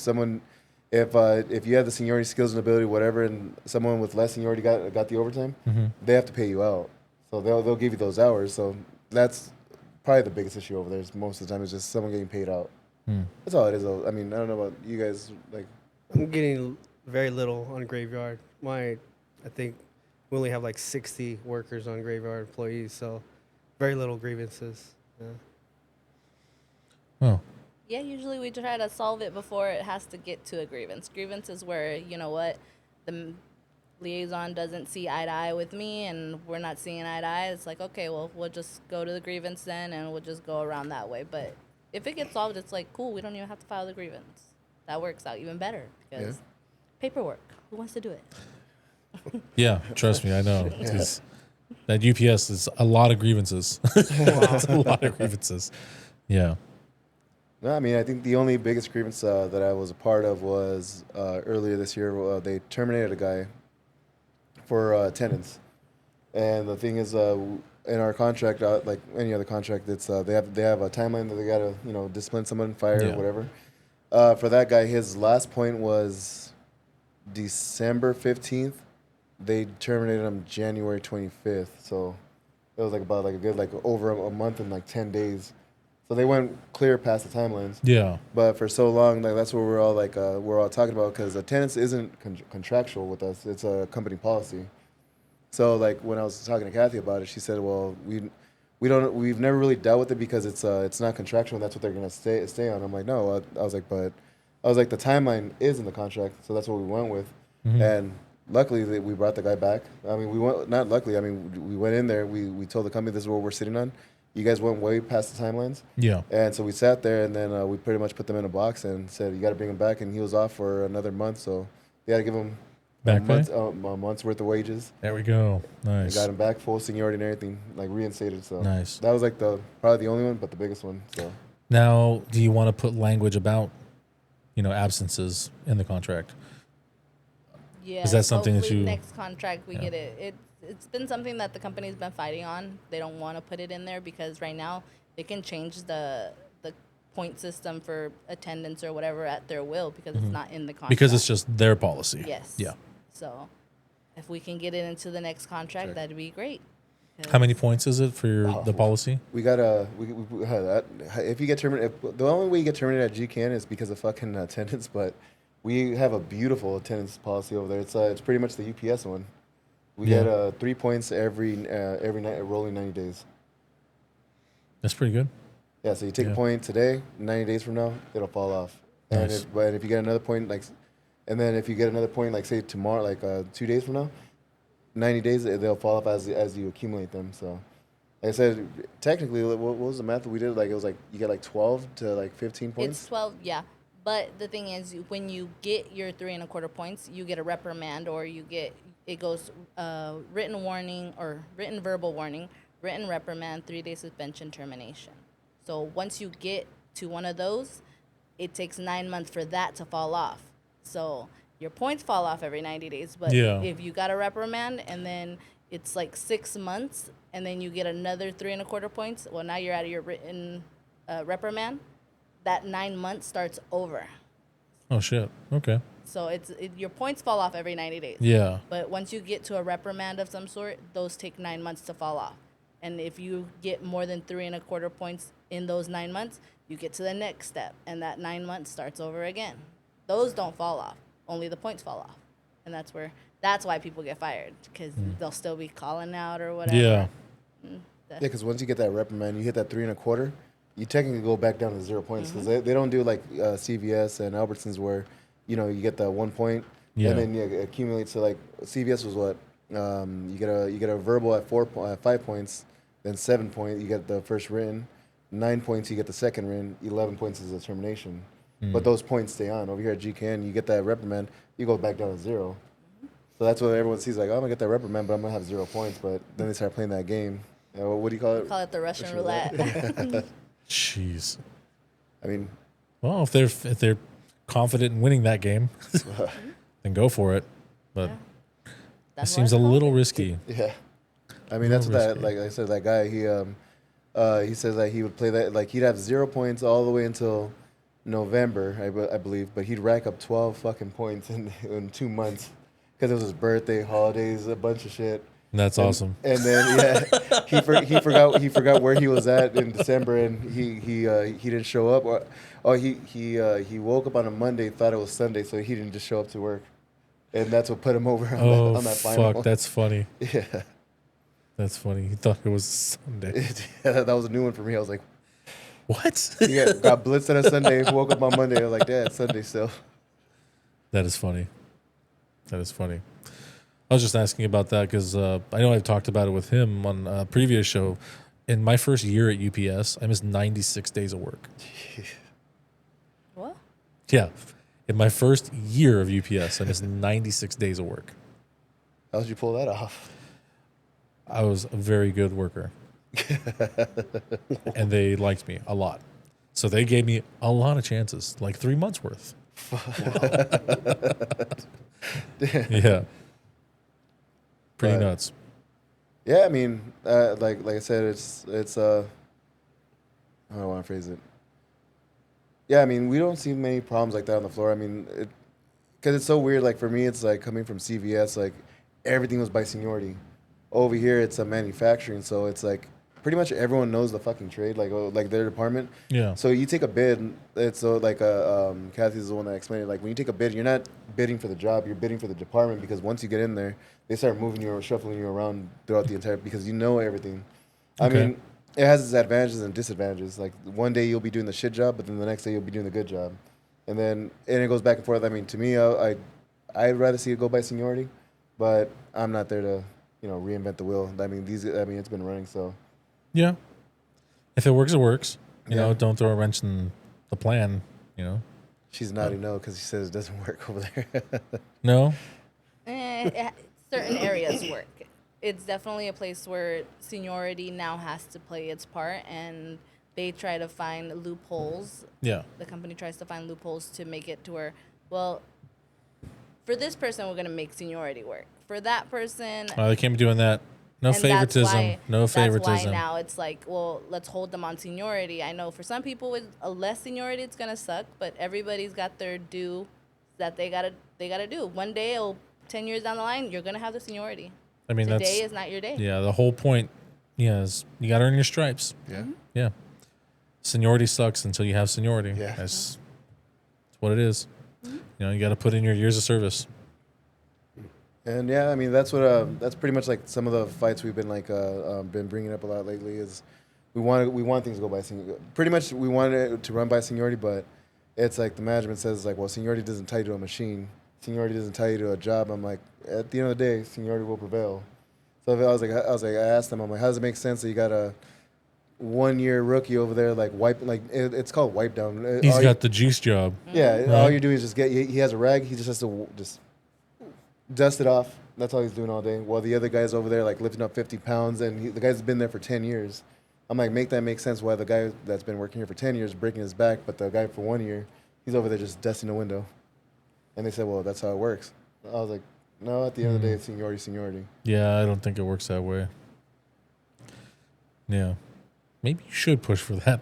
if you have the seniority, skills, and ability, whatever, and someone with less seniority got the overtime, they have to pay you out. So they'll give you those hours. So that's probably the biggest issue over there. Is most of the time it's just someone getting paid out. That's all it is. Though. I mean, I don't know about you guys. Like, I'm getting very little on graveyard. I think we only have like 60 workers on graveyard employees, so very little grievances. Yeah. Oh, Yeah, usually we try to solve it before it has to get to a grievance. Grievance is where, you know what, the liaison doesn't see eye to eye with me and we're not seeing eye to eye. It's like, okay, well, we'll just go to the grievance then and we'll just go around that way. But if it gets solved, it's like, cool, we don't even have to file the grievance. That works out even better because paperwork, who wants to do it? yeah. Trust me, I know. It's- that UPS is a lot of grievances. It's a lot of grievances. Yeah. no, I mean, I think the only biggest grievance that I was a part of was earlier this year. They terminated a guy for attendance, and the thing is, in our contract, like any other contract, it's they have a timeline that they gotta discipline someone, fire, Yeah. whatever. For that guy, his last point was December 15th. They terminated him January 25th. So it was like about like a good over a month and like 10 days. So they went clear past the timelines. Yeah. But for so long, like that's what we're all talking about because attendance isn't contractual with us. It's a company policy. So like when I was talking to Kathy about it, she said, "Well, we've never really dealt with it because it's not contractual. And that's what they're gonna stay on." I'm like, "No." I was like, the timeline is in the contract, so that's what we went with. And luckily, we brought the guy back. I mean, not luckily. I mean, we went in there. We told the company this is what we're sitting on. You guys went way past the timelines. Yeah. And so we sat there, and then we pretty much put them in a box and said, "You got to bring him back." And he was off for another month, so you got to give him Back a month's worth of wages. There we go. I Nice. got him back, full seniority and everything, like reinstated. So Nice. that was like probably the only one, but the biggest one. So Now, do you want to put language about, absences in the contract? Yeah. Is that something that hopefully you- next contract we get it? It's been something that the company's been fighting on. They don't want to put it in there because right now they can change the point system for attendance or whatever at their will because it's not in the contract. Because it's just their policy. yes. Yeah. So if we can get it into the next contract, Sure. that'd be great. How many points is it for the policy? we got we had that. If you get terminated, the only way you get terminated at GKN is because of fucking attendance. But we have a beautiful attendance policy over there. It's pretty much the UPS one. We Yeah. get 3 points every night, rolling 90 days. That's pretty good. Yeah, so you take Yeah. a point today, 90 days from now, it'll fall off. And Nice. if you get another point, and then if you get another point, say tomorrow, 2 days from now, 90 days, they'll fall off as you accumulate them. So, like I said, technically, what was the math that we did? It was you get 12 to 15 points. It's 12, yeah. But the thing is, when you get your 3 1/4 points, you get a reprimand or it goes written warning or written verbal warning, written reprimand, 3-day suspension, termination. So once you get to one of those, it takes 9 months for that to fall off. So your points fall off every 90 days. But Yeah. if you got a reprimand and then it's 6 months and then you get another 3 1/4 points, well, now you're out of your written reprimand. That 9 months starts over. Oh, shit. Okay. So your points fall off every 90 days. Yeah. But once you get to a reprimand of some sort, those take 9 months to fall off. And if you get more than 3 1/4 points in those 9 months, you get to the next step, and that 9 months starts over again. Those don't fall off; only the points fall off, and that's why people get fired because they'll still be calling out or whatever. Yeah. Yeah, because once you get that reprimand, you hit that 3 1/4, you technically go back down to 0 points because they don't do CVS and Albertsons where you get the 1 point Yeah. and then it accumulates to CVS was what you get a verbal at 5 points, then 7 points you get the first written, 9 points you get the second written, 11 points is a termination. But those points stay on. Over here at GKN, you get that reprimand, you go back down to 0. So that's what everyone sees, oh, I'm gonna get that reprimand, but I'm gonna have 0 points. But then they start playing that game. What do you call it? Call it the Russian Russian roulette. Jeez. I mean, Well, if they're confident in winning that game, then go for it. But it That's seems what a it's little called. risky. yeah. I mean, that's what that, risky. like I said, that guy, he says that he would play that, he'd have 0 points all the way until November, I believe, but he'd rack up 12 fucking points in 2 months because it was his birthday, holidays, a bunch of shit. That's awesome. And then he forgot where he was at in December, and he didn't show up. He woke up on a Monday, thought it was Sunday, so he didn't just show up to work, and that's what put him over on that final. Fuck, that's funny. Yeah, That's funny. He thought it was Sunday. yeah, that was a new one for me. I was like, What? yeah, got blitzed on a Sunday, woke up on Monday. I was like, yeah, it's Sunday still. That is funny. That is funny. I was just asking about that because I know I've talked about it with him on a previous show. In my first year at UPS, I missed 96 days of work. What? Yeah. In my first year of UPS, I missed 96 days of work. How did you pull that off? I was a very good worker. And they liked me a lot. So they gave me a lot of chances, like 3 months worth. Yeah. Pretty nuts. Yeah, I mean, like I said, it's how do I want to phrase it? Yeah, I mean, we don't see many problems like that on the floor. I mean, because it's so weird. Like for me, it's like coming from CVS, like everything was by seniority. Over here, it's a manufacturing, so it's like pretty much everyone knows the fucking trade, like their department. Yeah. So you take a bid. It's so like Kathy's the one that explained it. Like when you take a bid, you're not bidding for the job, you're bidding for the department because once you get in there, they start moving you or shuffling you around throughout the entire because you know everything. I Okay. mean, it has its advantages and disadvantages. Like one day you'll be doing the shit job, but then the next day you'll be doing the good job, and it goes back and forth. I mean, to me, I'd rather see it go by seniority, but I'm not there to reinvent the wheel. I mean, it's been running so. Yeah. If it works, it works. You Yeah. know, don't throw a wrench in the plan, She's nodding no because she says it doesn't work over there. No? Certain areas work. It's definitely a place where seniority now has to play its part, and they try to find loopholes. Yeah. The company tries to find loopholes to make it to where, well, for this person, we're going to make seniority work. For that person, They can't be doing that. No and favoritism. No favoritism. That's why now it's like, well, let's hold them on seniority. I know for some people with a less seniority, it's gonna suck, but everybody's got their due that they gotta do. One day, 10 years down the line, you're gonna have the seniority. I mean, Today is not your day. Yeah, the whole point, is you got to earn your stripes. Yeah. Yeah. Seniority sucks until you have seniority. Yeah. That's what it is. You got to put in your years of service. And yeah, I mean that's pretty much like some of the fights we've been been bringing up a lot lately is we want things to go by seniority. Pretty much we want it to run by seniority, but it's like the management says like, well, seniority doesn't tie you to a machine. Seniority doesn't tie you to a job. I'm like, at the end of the day, seniority will prevail. So I asked them, I'm like, how does it make sense that you got a 1 year rookie over there it's called wipe down. He's got the juice job. Yeah, Right. all you do is just he has a rag. He just has to just dust it off. That's all he's doing all day. While the other guy's over there like lifting up 50 pounds, and the guy's been there for 10 years. I'm like, make that make sense. Why the guy that's been working here for 10 years breaking his back, but the guy for 1 year, he's over there just dusting the window. And they said, well, that's how it works. I was like, no. At the end of the day, it's seniority. Yeah, I don't think it works that way. Yeah. Maybe you should push for that.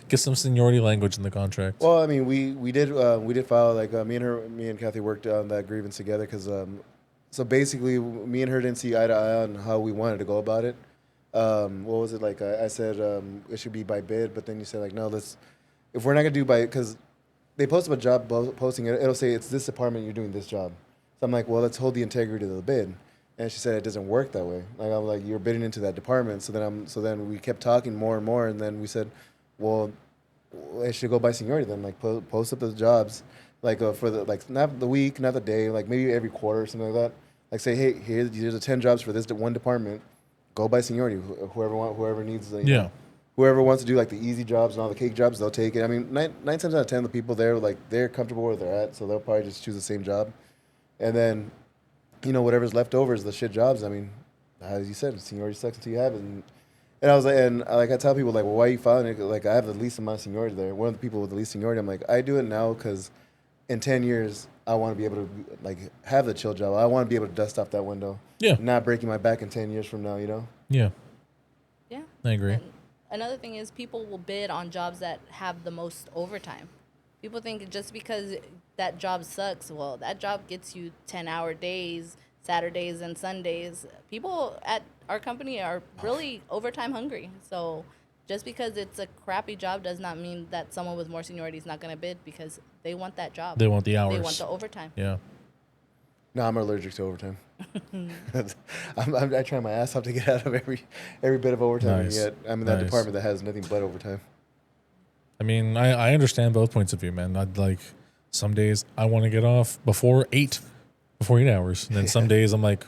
Get some seniority language in the contract. Well, I mean, we did file me and Kathy worked on that grievance together because so basically me and her didn't see eye to eye on how we wanted to go about it. What was it like? I said it should be by bid, but then you said like, no, if we're not gonna do because they post up a job posting, it'll say it's this department, you're doing this job. So I'm like, well, let's hold the integrity of the bid. And she said it doesn't work that way. Like I'm like, you're bidding into that department. So then we kept talking more and more, and then we said, well, it should go by seniority. Then like post up the jobs, for the not the week, not the day, like maybe every quarter or something like that. Like say, hey, here's the 10 jobs for this one department. Go by seniority. Whoever needs. Whoever wants to do like the easy jobs and all the cake jobs, they'll take it. I mean, nine times out of 10, the people there they're comfortable where they're at, so they'll probably just choose the same job, and then. Whatever's left over is the shit jobs. I mean, as you said, seniority sucks until you have it. And I was like, I tell people, like, well, why are you filing it? Like, I have the least amount of seniority there. One of the people with the least seniority, I'm like, I do it now because in 10 years, I want to be able to, have the chill job. I want to be able to dust off that window. Yeah. Not breaking my back in 10 years from now, Yeah. Yeah. I agree. another thing is people will bid on jobs that have the most overtime. People think just because that job sucks, well, that job gets you 10-hour days, Saturdays and Sundays. People at our company are really overtime hungry. So just because it's a crappy job does not mean that someone with more seniority is not going to bid, because they want that job. They want the hours. They want the overtime. Yeah. No, I'm allergic to overtime. I try my ass off to get out of every bit of overtime. Nice. And yet I'm in that Nice. department that has nothing but overtime. I mean, I understand both points of view, man. I'd like some days I want to get off before 8 hours. And then some days I'm like,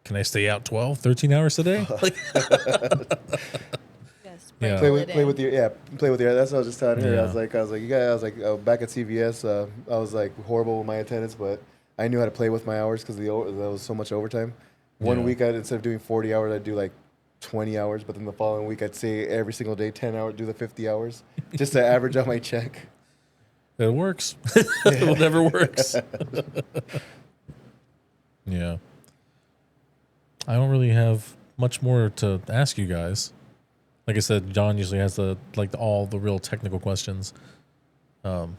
can I stay out 12, 13 hours a day? Like, Yes, Yeah. Play sprinkle with it in. your. That's what I was just telling her. Yeah. I was like, you guys. I was like, back at CVS. I was like horrible with my attendance, but I knew how to play with my hours because there was so much overtime. One Yeah. week, instead of doing 40 hours, I'd do like 20 hours. But then the following week, I'd say every single day 10 hours, do the 50 hours, just to average out my check. it works. Whatever works. Yeah. I don't really have much more to ask you guys. Like I said, John usually has all the real technical questions. You have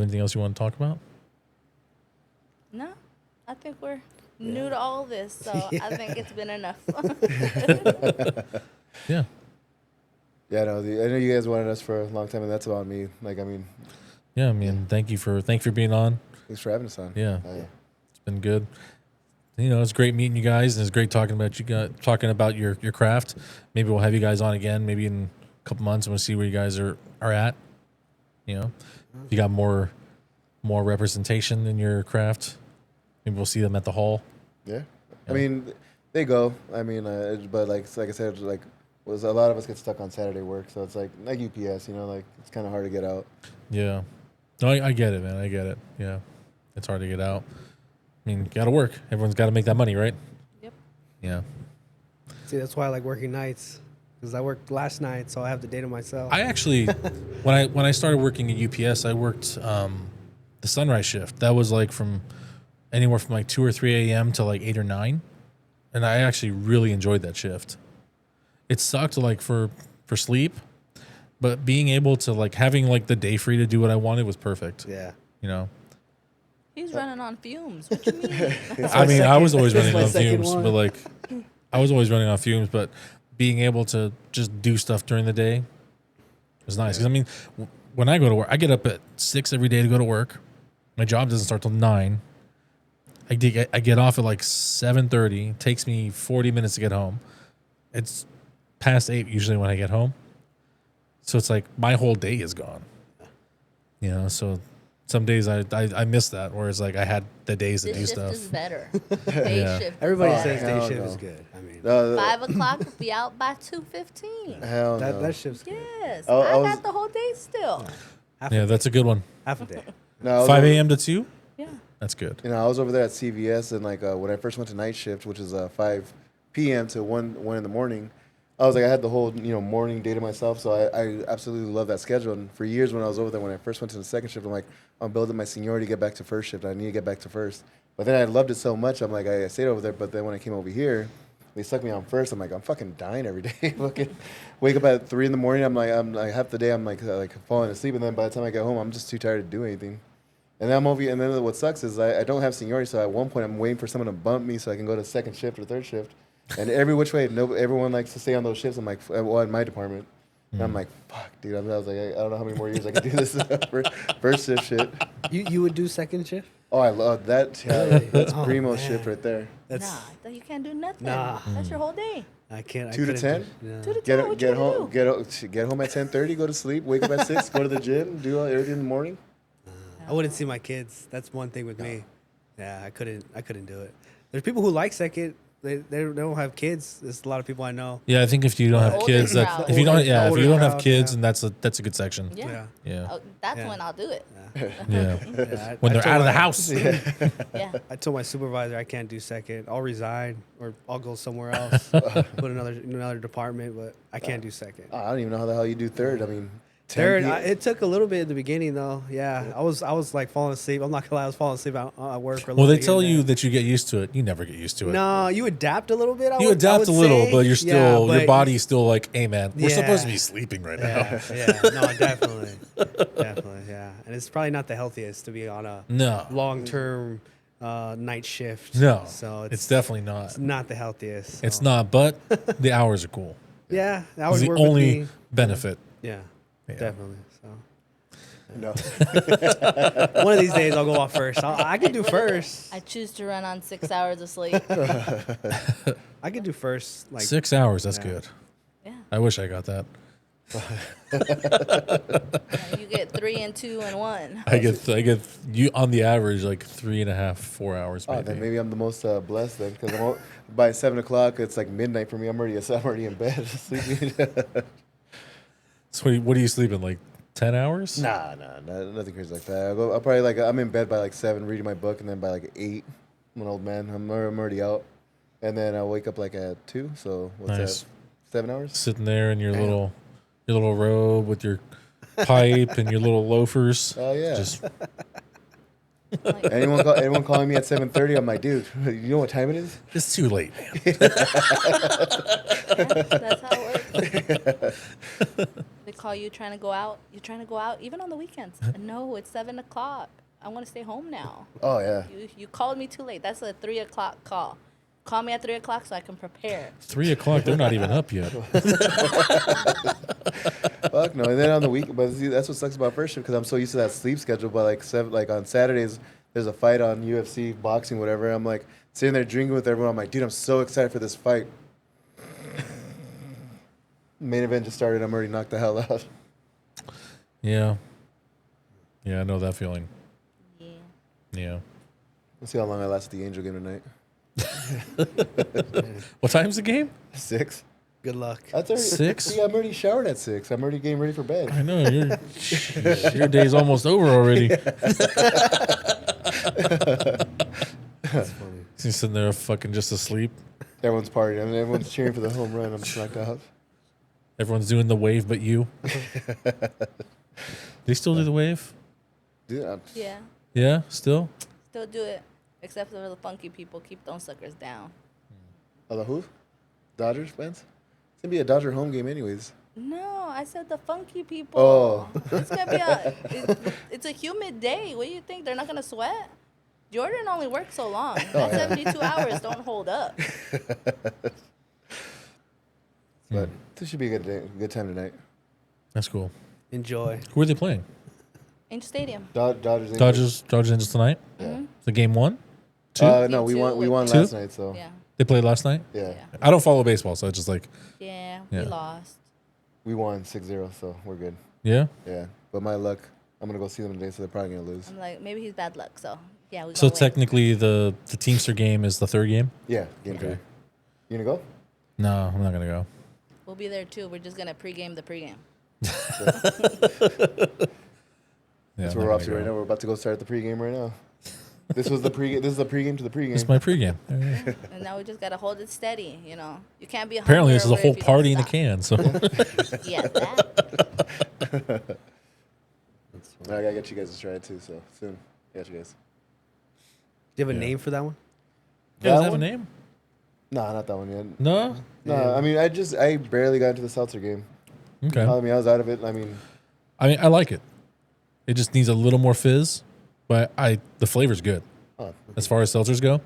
anything else you want to talk about? No, I think we're new to all this, so I think it's been enough. Yeah. Yeah, no, I know you guys wanted us for a long time, and that's about me. Like, I mean, Yeah, I mean, thank you for being on. thanks for having us on. Yeah. Yeah. It's been good. You know, it's great meeting you guys, and it's great talking about your craft. Maybe we'll have you guys on again, maybe in a couple months, and we'll see where you guys are at. You know, if you got more representation in your craft, maybe we'll see them at the hall. Yeah. I mean, they go. I mean, but like I said, like was a lot of us get stuck on Saturday work, so it's like UPS, you know, like it's kind of hard to get out. Yeah. No, I get it, man. I get it. Yeah. It's hard to get out. I mean, got to work. Everyone's got to make that money, right? Yep. Yeah. See, that's why I like working nights, because I worked last night, so I have the day to myself. I actually, when I started working at UPS, I worked the sunrise shift. That was like anywhere from like 2 or 3 a.m. to like 8 or 9, and I actually really enjoyed that shift. It sucked like for sleep, but being able to like having like the day free to do what I wanted was perfect. Yeah. You know. He's running on fumes. What you mean? I mean, I was always running my on second fumes, one. but like, I was always running on fumes. But being able to just do stuff during the day was nice. Because I mean, when I go to work, I get up at 6 every day to go to work. My job doesn't start till 9. I get off at like 7:30. It takes me 40 minutes to get home. It's past 8 usually when I get home. So it's like my whole day is gone. You know, so some days I miss that, whereas like I had the days to This do shift stuff. is better. Day Yeah. shift. Everybody Oh, says day hell shift no. is good. I mean, 5 o'clock, be out by 2:15. Hell no. that shift's good. Yes, I I was- got the whole day still. Yeah, that's a good one. Half a day. No, I was 5 over- a.m. to 2. Yeah. That's good. You know, I was over there at CVS, and like when I first went to night shift, which is 5 p.m. to 1 in the morning, I was like, I had the whole morning day to myself, so I absolutely love that schedule. And for years when I was over there, when I first went to the second shift, I'm like, I'm building my seniority to get back to first shift. I need to get back to first. But then I loved it so much, I'm like, I stayed over there. But then when I came over here, they stuck me on first. I'm like, I'm fucking dying every day. Fucking wake up at 3 in the morning. I'm like half the day I'm like falling asleep, and then by the time I get home, I'm just too tired to do anything. And then I'm over here, and then what sucks is I don't have seniority, so at one point I'm waiting for someone to bump me so I can go to second shift or third shift. And every which way, everyone likes to stay on those shifts. I'm like, well, in my department. And I'm like, fuck, dude. I was like, I don't know how many more years I can do this first shift shit. You would do second shift? Oh, I love that. Yeah, that's Oh, primo man. shift right there. That's You can't do nothing. Nah. That's your whole day. I can't. 2 to 10? 2 to 10. Get What get you gonna home do? get home at 10:30. Go to sleep. Wake up at 6. Go to the gym. Do everything in the morning. I wouldn't see my kids. That's one thing with me. Yeah, I couldn't do it. There's people who like second. They don't have kids. There's a lot of people I know. Yeah, I think if you don't have Older kids, crowd. if you don't have Older kids, crowd, and that's a good section. Yeah. Yeah. Yeah. Oh, that's Yeah. when I'll do it. Yeah. Yeah, When I they're told out of the my- house. Yeah. I told my supervisor I can't do second. I'll resign or I'll go somewhere else, put another department, but I can't do second. I don't even know how the hell you do third. I mean, Third, 10 p.m. it took a little bit in the beginning though. Yeah, I was like falling asleep. I'm not gonna lie, I was falling asleep at work. For a Well, little they bit tell here and you there. that you get used to it. You never get used to it. No, you adapt a little bit. You adapt a little, but you're still your but- body's still like, hey man, we're Yeah. supposed to be sleeping right now. Yeah, no, definitely, yeah. And it's probably not the healthiest to be on a No. long-term night shift. No, so it's definitely not. it's not the healthiest. So. It's not, but the hours are cool. Yeah, that It's would the work with only me. benefit. Yeah, Yeah. definitely. So No. one of these days I'll go off first. I can do first. I choose to run on 6 hours of sleep. I can do first. Like 6 hours, that's Yeah. good. Yeah. I wish I got that. You get 3 and 2 and 1. I get you on the average like 3.5, 4 hours. Oh, Maybe. then maybe I'm the most blessed then, because by 7 o'clock it's like midnight for me. I'm already in bed sleeping. So what are you sleeping like 10 hours? Nah, nothing crazy like that. I'll probably I'm in bed by like 7, reading my book, and then by like 8, I'm an old man. I'm already out, and then I'll wake up like at 2. So what's Nice. that? 7 hours? Sitting there in your little robe with your pipe and your little loafers. Oh yeah. Just Like, Anyone calling me at 7:30? I'm like, dude, you know what time it is? it's too late, man. that's how it works. They call you trying to go out. You're trying to go out even on the weekends. No, it's 7 o'clock. I want to stay home now. Oh yeah. You called me too late. That's a 3 o'clock call. Call me at 3 o'clock so I can prepare. 3 o'clock, they're not even up yet. Fuck no. And then on the week, but see, that's what sucks about first shift, because I'm so used to that sleep schedule. But like on Saturdays, there's a fight on UFC, boxing, whatever. I'm like sitting there drinking with everyone. I'm like, dude, I'm so excited for this fight. Main event just started. I'm already knocked the hell out. Yeah. Yeah, I know that feeling. Yeah. Yeah. Let's see how long I last at the Angel game tonight. What time's the game? 6. good luck. That's already 6? See, I'm already showered at 6. I'm already getting ready for bed. I know your day's almost over already. That's funny. He's sitting there fucking just asleep. Everyone's partying. I mean, everyone's cheering for the home run. I'm just knocked out. Everyone's doing the wave but you. They still do the wave? Dude, Yeah. Yeah, still? Still do it. Except for the funky people. Keep those suckers down. oh, the who? Dodgers fans? It's gonna be a Dodger home game, anyways. No, I said the funky people. Oh. It's gonna be it's a humid day. What do you think? They're not gonna sweat? Jordan only works so long. That 72 hours don't hold up. But this should be a good day, good time tonight. That's cool. Enjoy. Who are they playing? Angel Stadium. Dodgers. Dodgers Angels tonight? Mhm. The game 1? 2? No, we won. We won Two? last night. So Yeah. They played last night? yeah, Yeah. I don't follow baseball, so it's just like, Yeah. Yeah. We lost. we won 6-0. So we're good. yeah. Yeah, but my luck, I'm gonna go see them today, so they're probably gonna lose. I'm like, maybe he's bad luck. So yeah, we. So gonna win. technically, the Teamster game is the third game. Yeah, game 3. You gonna go? No, I'm not gonna go. We'll be there too. We're just gonna pregame the pregame. Yeah, That's I'm where not we're up gonna to right go. now. We're about to go start the pregame right now. This was the pregame. This is the pregame to the pregame. This is my pregame. Yeah. And now we just gotta hold it steady. You know, you can't be. Apparently, this is a hungover whole if you don't party in a stop. can. So Yeah, that. I gotta get you guys to try it too. So soon, got you guys. Do you have a Yeah. name for that one? does That it have a one? name? Nah, not that one yet. No. No, Yeah. I mean, I barely got into the seltzer game. Okay. I mean, I was out of it. I mean, I like it. It just needs a little more fizz, but the flavor's good oh, as far as seltzers go.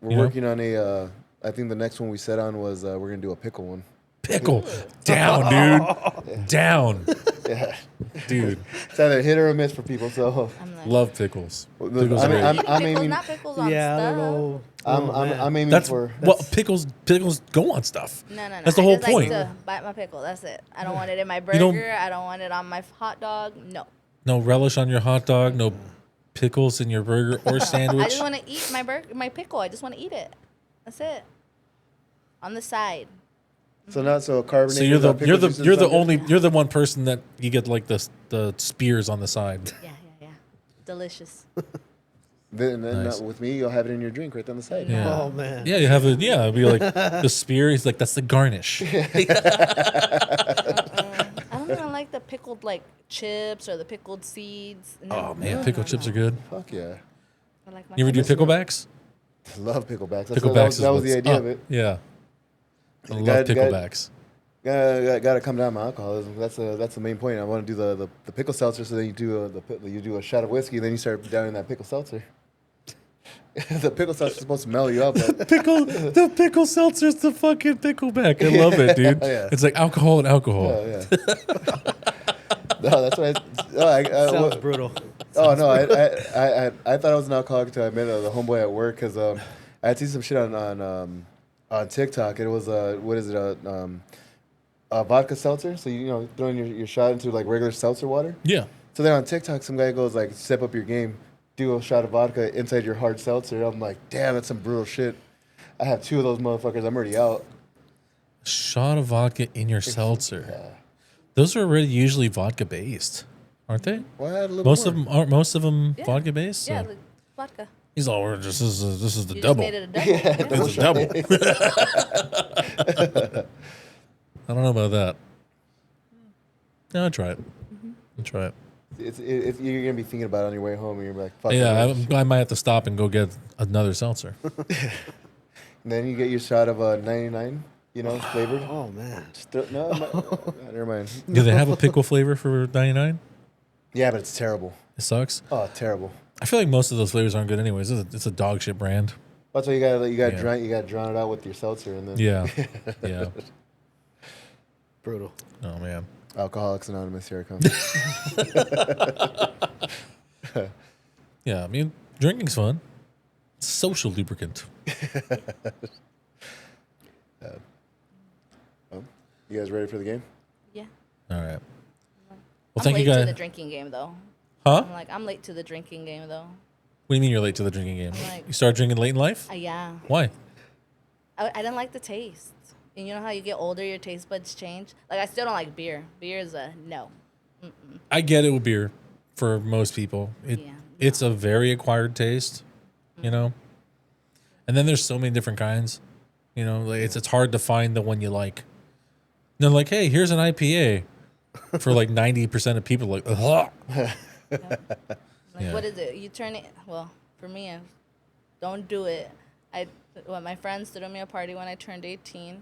we're You know? working on a. I think the next one we set on was we're gonna do a pickle one. Pickle down, dude. Down, Yeah, dude. it's either hit or a miss for people. So I'm like, Love pickles. Well, Pickles I are mean, great. I'm pickles, aiming. not pickles on Yeah, I stuff. don't know. I'm aiming That's for. well, pickles go on stuff. No. That's the I whole just point. Like to bite my pickle. That's it. I don't want it in my You don't- burger. I don't want it on my hot dog. No. No relish on your hot dog. No pickles in your burger or I sandwich. just want to eat my pickle. I just want to eat it. That's it. On the side. So not so carbonated. So you're the pickle juice and you're the stuff? only you're the one person that you get like the spears on the side. Yeah. Delicious. Then Nice. with me, you'll have it in your drink right down the side. Yeah. Oh man. Yeah, you have it. Yeah, it'd be like the spear. He's like, that's the garnish. I don't even like the pickled like chips or the pickled seeds. No, Oh man, no, pickle no, chips no. are good. Fuck yeah. I like my You ever do picklebacks? Love picklebacks. Picklebacks That was is the idea what's of it. up. Yeah, I love Got- picklebacks. Gotta come down my alcoholism. That's the main point. I want to do the pickle seltzer. So then you do a shot of whiskey. Then you start downing that pickle seltzer. The pickle seltzer is supposed to mellow you up. But The pickle seltzer's the fucking pickleback. I love it, dude. Yeah. It's like alcohol and alcohol. oh yeah. No, that's what Sounds brutal. Oh no, I thought I was an alcoholic until I met the homeboy at work because I had seen some shit on TikTok. It was what is it vodka seltzer? So you know throwing your shot into like regular seltzer water. Yeah. So then on TikTok, some guy goes like, step up your game, do a shot of vodka inside your hard seltzer. I'm like, damn, that's some brutal shit. I have 2 of those motherfuckers. I'm already out. Shot of vodka in your seltzer. Yeah. Those are already usually vodka based, aren't they? Well, I had a little Most more. of them aren't. Most of them Yeah. vodka based. Yeah, So. like vodka. He's all, this is the You double. just made it a double. Yeah. It's a double. I don't know about that. No, I'll try it. I'll try it. It's you're gonna be thinking about it on your way home, and you're like, fuck. Yeah, it. I might have to stop and go get another seltzer. And then you get your shot of 99, you know, flavored. Oh man. Never mind. Do they have a pickle flavor for 99? Yeah, but it's terrible. It sucks. Oh, terrible. I feel like most of those flavors aren't good anyways. It's a dog shit brand. That's why you gotta Yeah. drown it out with your seltzer, and then Yeah. Yeah. Brutal. Oh, man. Alcoholics Anonymous, here it comes. Yeah, I mean, drinking's fun. It's a social lubricant. You guys ready for the game? Yeah. All right. Well, I'm thank late you to guys. the drinking game though. Huh? I'm late to the drinking game though. What do you mean you're late to the drinking game? Like- You started drinking late in life? Yeah. Why? I didn't like the taste. And you know how you get older, your taste buds change? Like, I still don't like beer. Beer is a no. I get it with beer for most people. Yeah. It's a very acquired taste, you know? And then there's so many different kinds. You know, like it's hard to find the one you like. And they're like, hey, here's an IPA. For like 90% of people, like, ugh. Like, Yeah. what is it? You turn it, well, for me, don't do it. My friends threw me a party when I turned 18,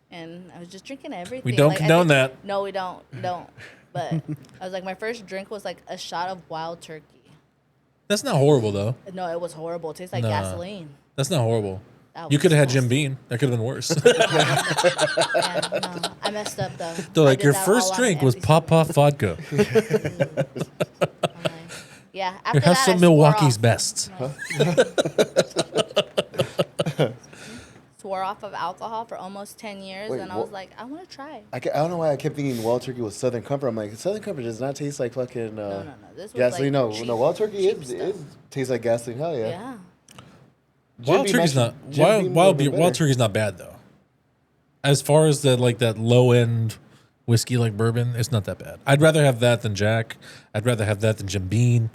and I was just drinking everything. We don't Like, condone that. No, we don't. But I was like, my first drink was like a shot of wild turkey. That's not horrible, though. No, it was horrible. It tastes like Nah. gasoline. That's not horrible. That You was could have had Jim nasty. Beam. That could have been worse. Yeah, no, I messed up though. They're I like, did your that first all on drink an was empty Pop stomach. Pop vodka. I'm like, yeah, after Here, have that, some I swore Milwaukee's off. best. Swore off of alcohol for almost 10 years, Wait, and I was like, I want to try. I don't know why I kept thinking Wild Turkey was Southern Comfort. I'm like, Southern Comfort does not taste like fucking No. This was gasoline. like No, cheap, Wild Turkey cheap it stuff. tastes like gasoline. Hell yeah. Yeah. Wild Jim Beam Turkey's not actually- Jim Beam Wild would be Wild better. Turkey's not bad though. As far as that low end whiskey like bourbon, it's not that bad. I'd rather have that than Jack. I'd rather have that than Jim Beam.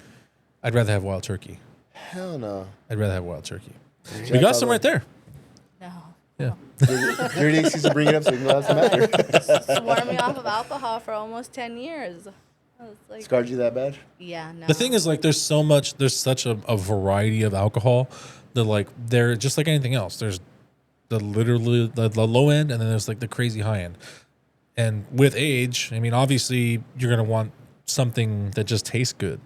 I'd rather have Wild Turkey. Hell no. I'd rather have Wild Turkey. We Jack got some all right there. No. Yeah. You're the excuse to bring it up so you can go have some after. Swore me off of alcohol for almost 10 years. I was like, Scarred you that bad? yeah, no. The thing is, like, there's such a variety of alcohol that, like, they're just like anything else. There's the low end, and then there's like the crazy high end. And with age, I mean, obviously, you're gonna want something that just tastes good.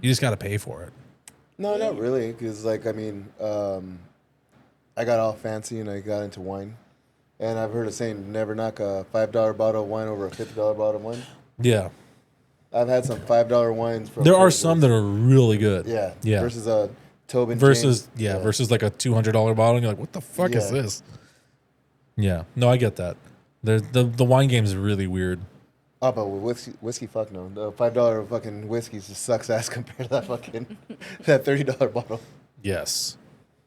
You just got to pay for it. No, not really. Because, like, I mean, I got all fancy and I got into wine. And I've heard a saying, never knock a $5 bottle of wine over a $50 bottle of wine. Yeah, I've had some $5 wines. From there are some that are really good. Yeah. yeah. Versus a Tobin Versus James. versus like a $200 bottle. And you're like, what the fuck is Yeah. this? Yeah, no, I get that. The wine game is really weird. Oh, but with whiskey, fuck no. The $5 fucking whiskey just sucks ass compared to that fucking that $30 bottle. Yes.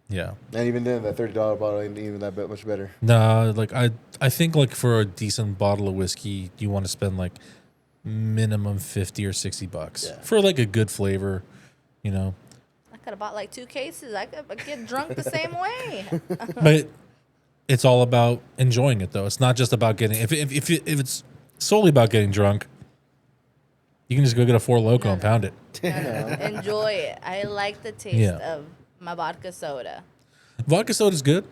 Yeah. And even then, that $30 bottle ain't even that bit much better. Nah, like I think like for a decent bottle of whiskey, you want to spend like minimum $50 or $60 Yeah. for like a good flavor, you know. I could have bought like 2 cases. I could get drunk the same way. But it's all about enjoying it, though. It's not just about getting. If it's solely about getting drunk, You can just go get a Four Loko and pound it. Enjoy it. I like the taste Yeah. of my vodka soda. Vodka soda is good.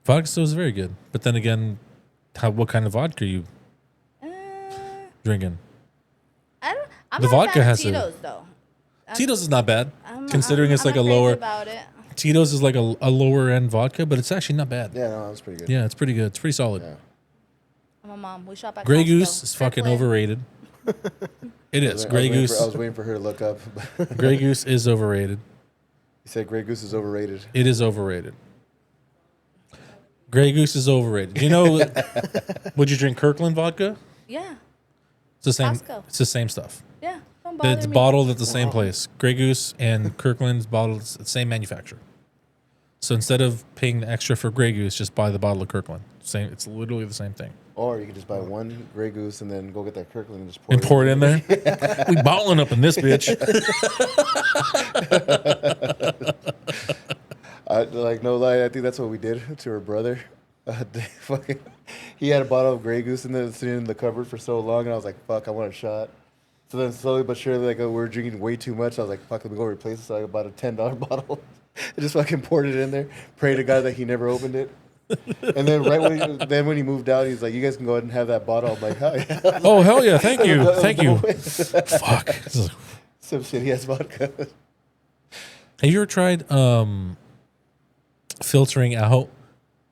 Vodka soda is very good. But then again, what kind of vodka are you drinking? I'm The not a vodka fan of has to- Tito's though. Tito's is not bad, I'm considering it's I'm like a not crazy lower. about it. Tito's is like a lower end vodka, but it's actually not bad. Yeah, no, that's pretty good. Yeah, it's pretty good. It's pretty solid. Yeah. I'm a mom. We shop at Grey Costco. Goose is fucking Kirkland. overrated. It is. Grey I Goose. was waiting for her to look up. Grey Goose is overrated. You said Grey Goose is overrated. It is overrated. Grey Goose is overrated. Do you know? Would you drink Kirkland vodka? Yeah, It's the same. Costco. It's the same stuff. yeah. Don't bother It's me. bottled at the same place. Grey Goose and Kirkland's bottled at the same manufacturer. So instead of paying the extra for Grey Goose, just buy the bottle of Kirkland. Same. It's literally the same thing. Or you can just buy one Grey Goose and then go get that Kirkland and just And pour it in there. We bottling up in this bitch. Like, no lie, I think that's what we did to her brother. He had a bottle of Grey Goose and then sitting in the cupboard for so long, and I was like, fuck, I want a shot. So then slowly but surely, like, we were drinking way too much. I was like, fuck, let me go replace it. So I bought a $10 bottle. I just fucking poured it in there. Prayed to God that he never opened it. And then when he moved out, he's like, you guys can go ahead and have that bottle. I'm like, yeah. Oh hell yeah! Thank you, thank you. Fuck. Some shitty ass vodka. Have you ever tried filtering out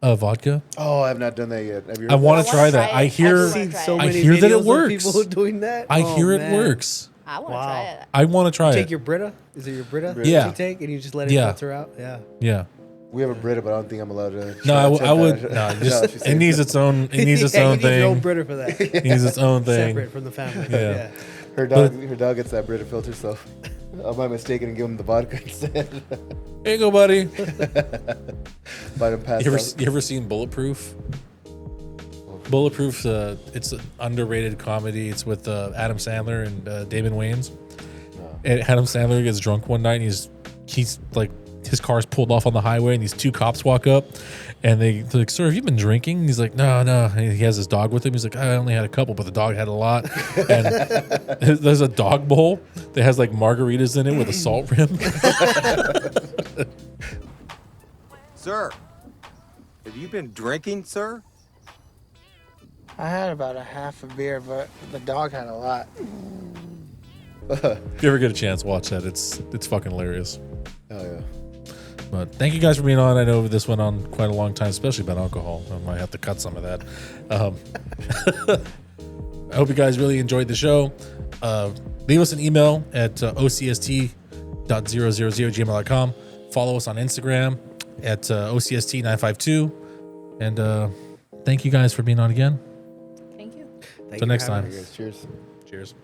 vodka? Oh, I have not done that yet. Have you? I want I to try that. it. I hear. I've I've seen try so it. I many hear that it videos of works. people doing that. I Oh, hear it man. works. I want to Wow. try it. I want to try Take it. your Brita. Is it your Brita? Yeah. You take and you just let it Yeah. filter out. Yeah. Yeah. We have a Brita, but I don't think I'm allowed to. No, I would. attempt No, that. just she it said- needs its own. It needs its Yeah, own you need your own thing. Brita for that. It needs its own thing. Separate from the family. Yeah. Her dog gets that Brita filter, so I might mistaken and give him the vodka instead. Here you go, buddy. Might have passed You out. ever seen Bulletproof? Bulletproof. It's an underrated comedy. It's with Adam Sandler and Damon Wayans. And Adam Sandler gets drunk one night. And he's like, his car's pulled off on the highway, and these two cops walk up, and they're like, "Sir, have you been drinking?" And he's like, "No, no." And he has his dog with him. He's like, "I only had a couple, but the dog had a lot." And there's a dog bowl that has like margaritas in it with a salt rim. Sir, have you been drinking, sir? I had about a half a beer, but the dog had a lot. If you ever get a chance, watch that. It's fucking hilarious. Oh yeah. But thank you guys for being on. I know this went on quite a long time, especially about alcohol. I might have to cut some of that. I hope you guys really enjoyed the show. Leave us an email at ocst.000gmail.com. Follow us on Instagram at OCST952. And thank you guys for being on again. Thank you. Until next time. Cheers. Cheers.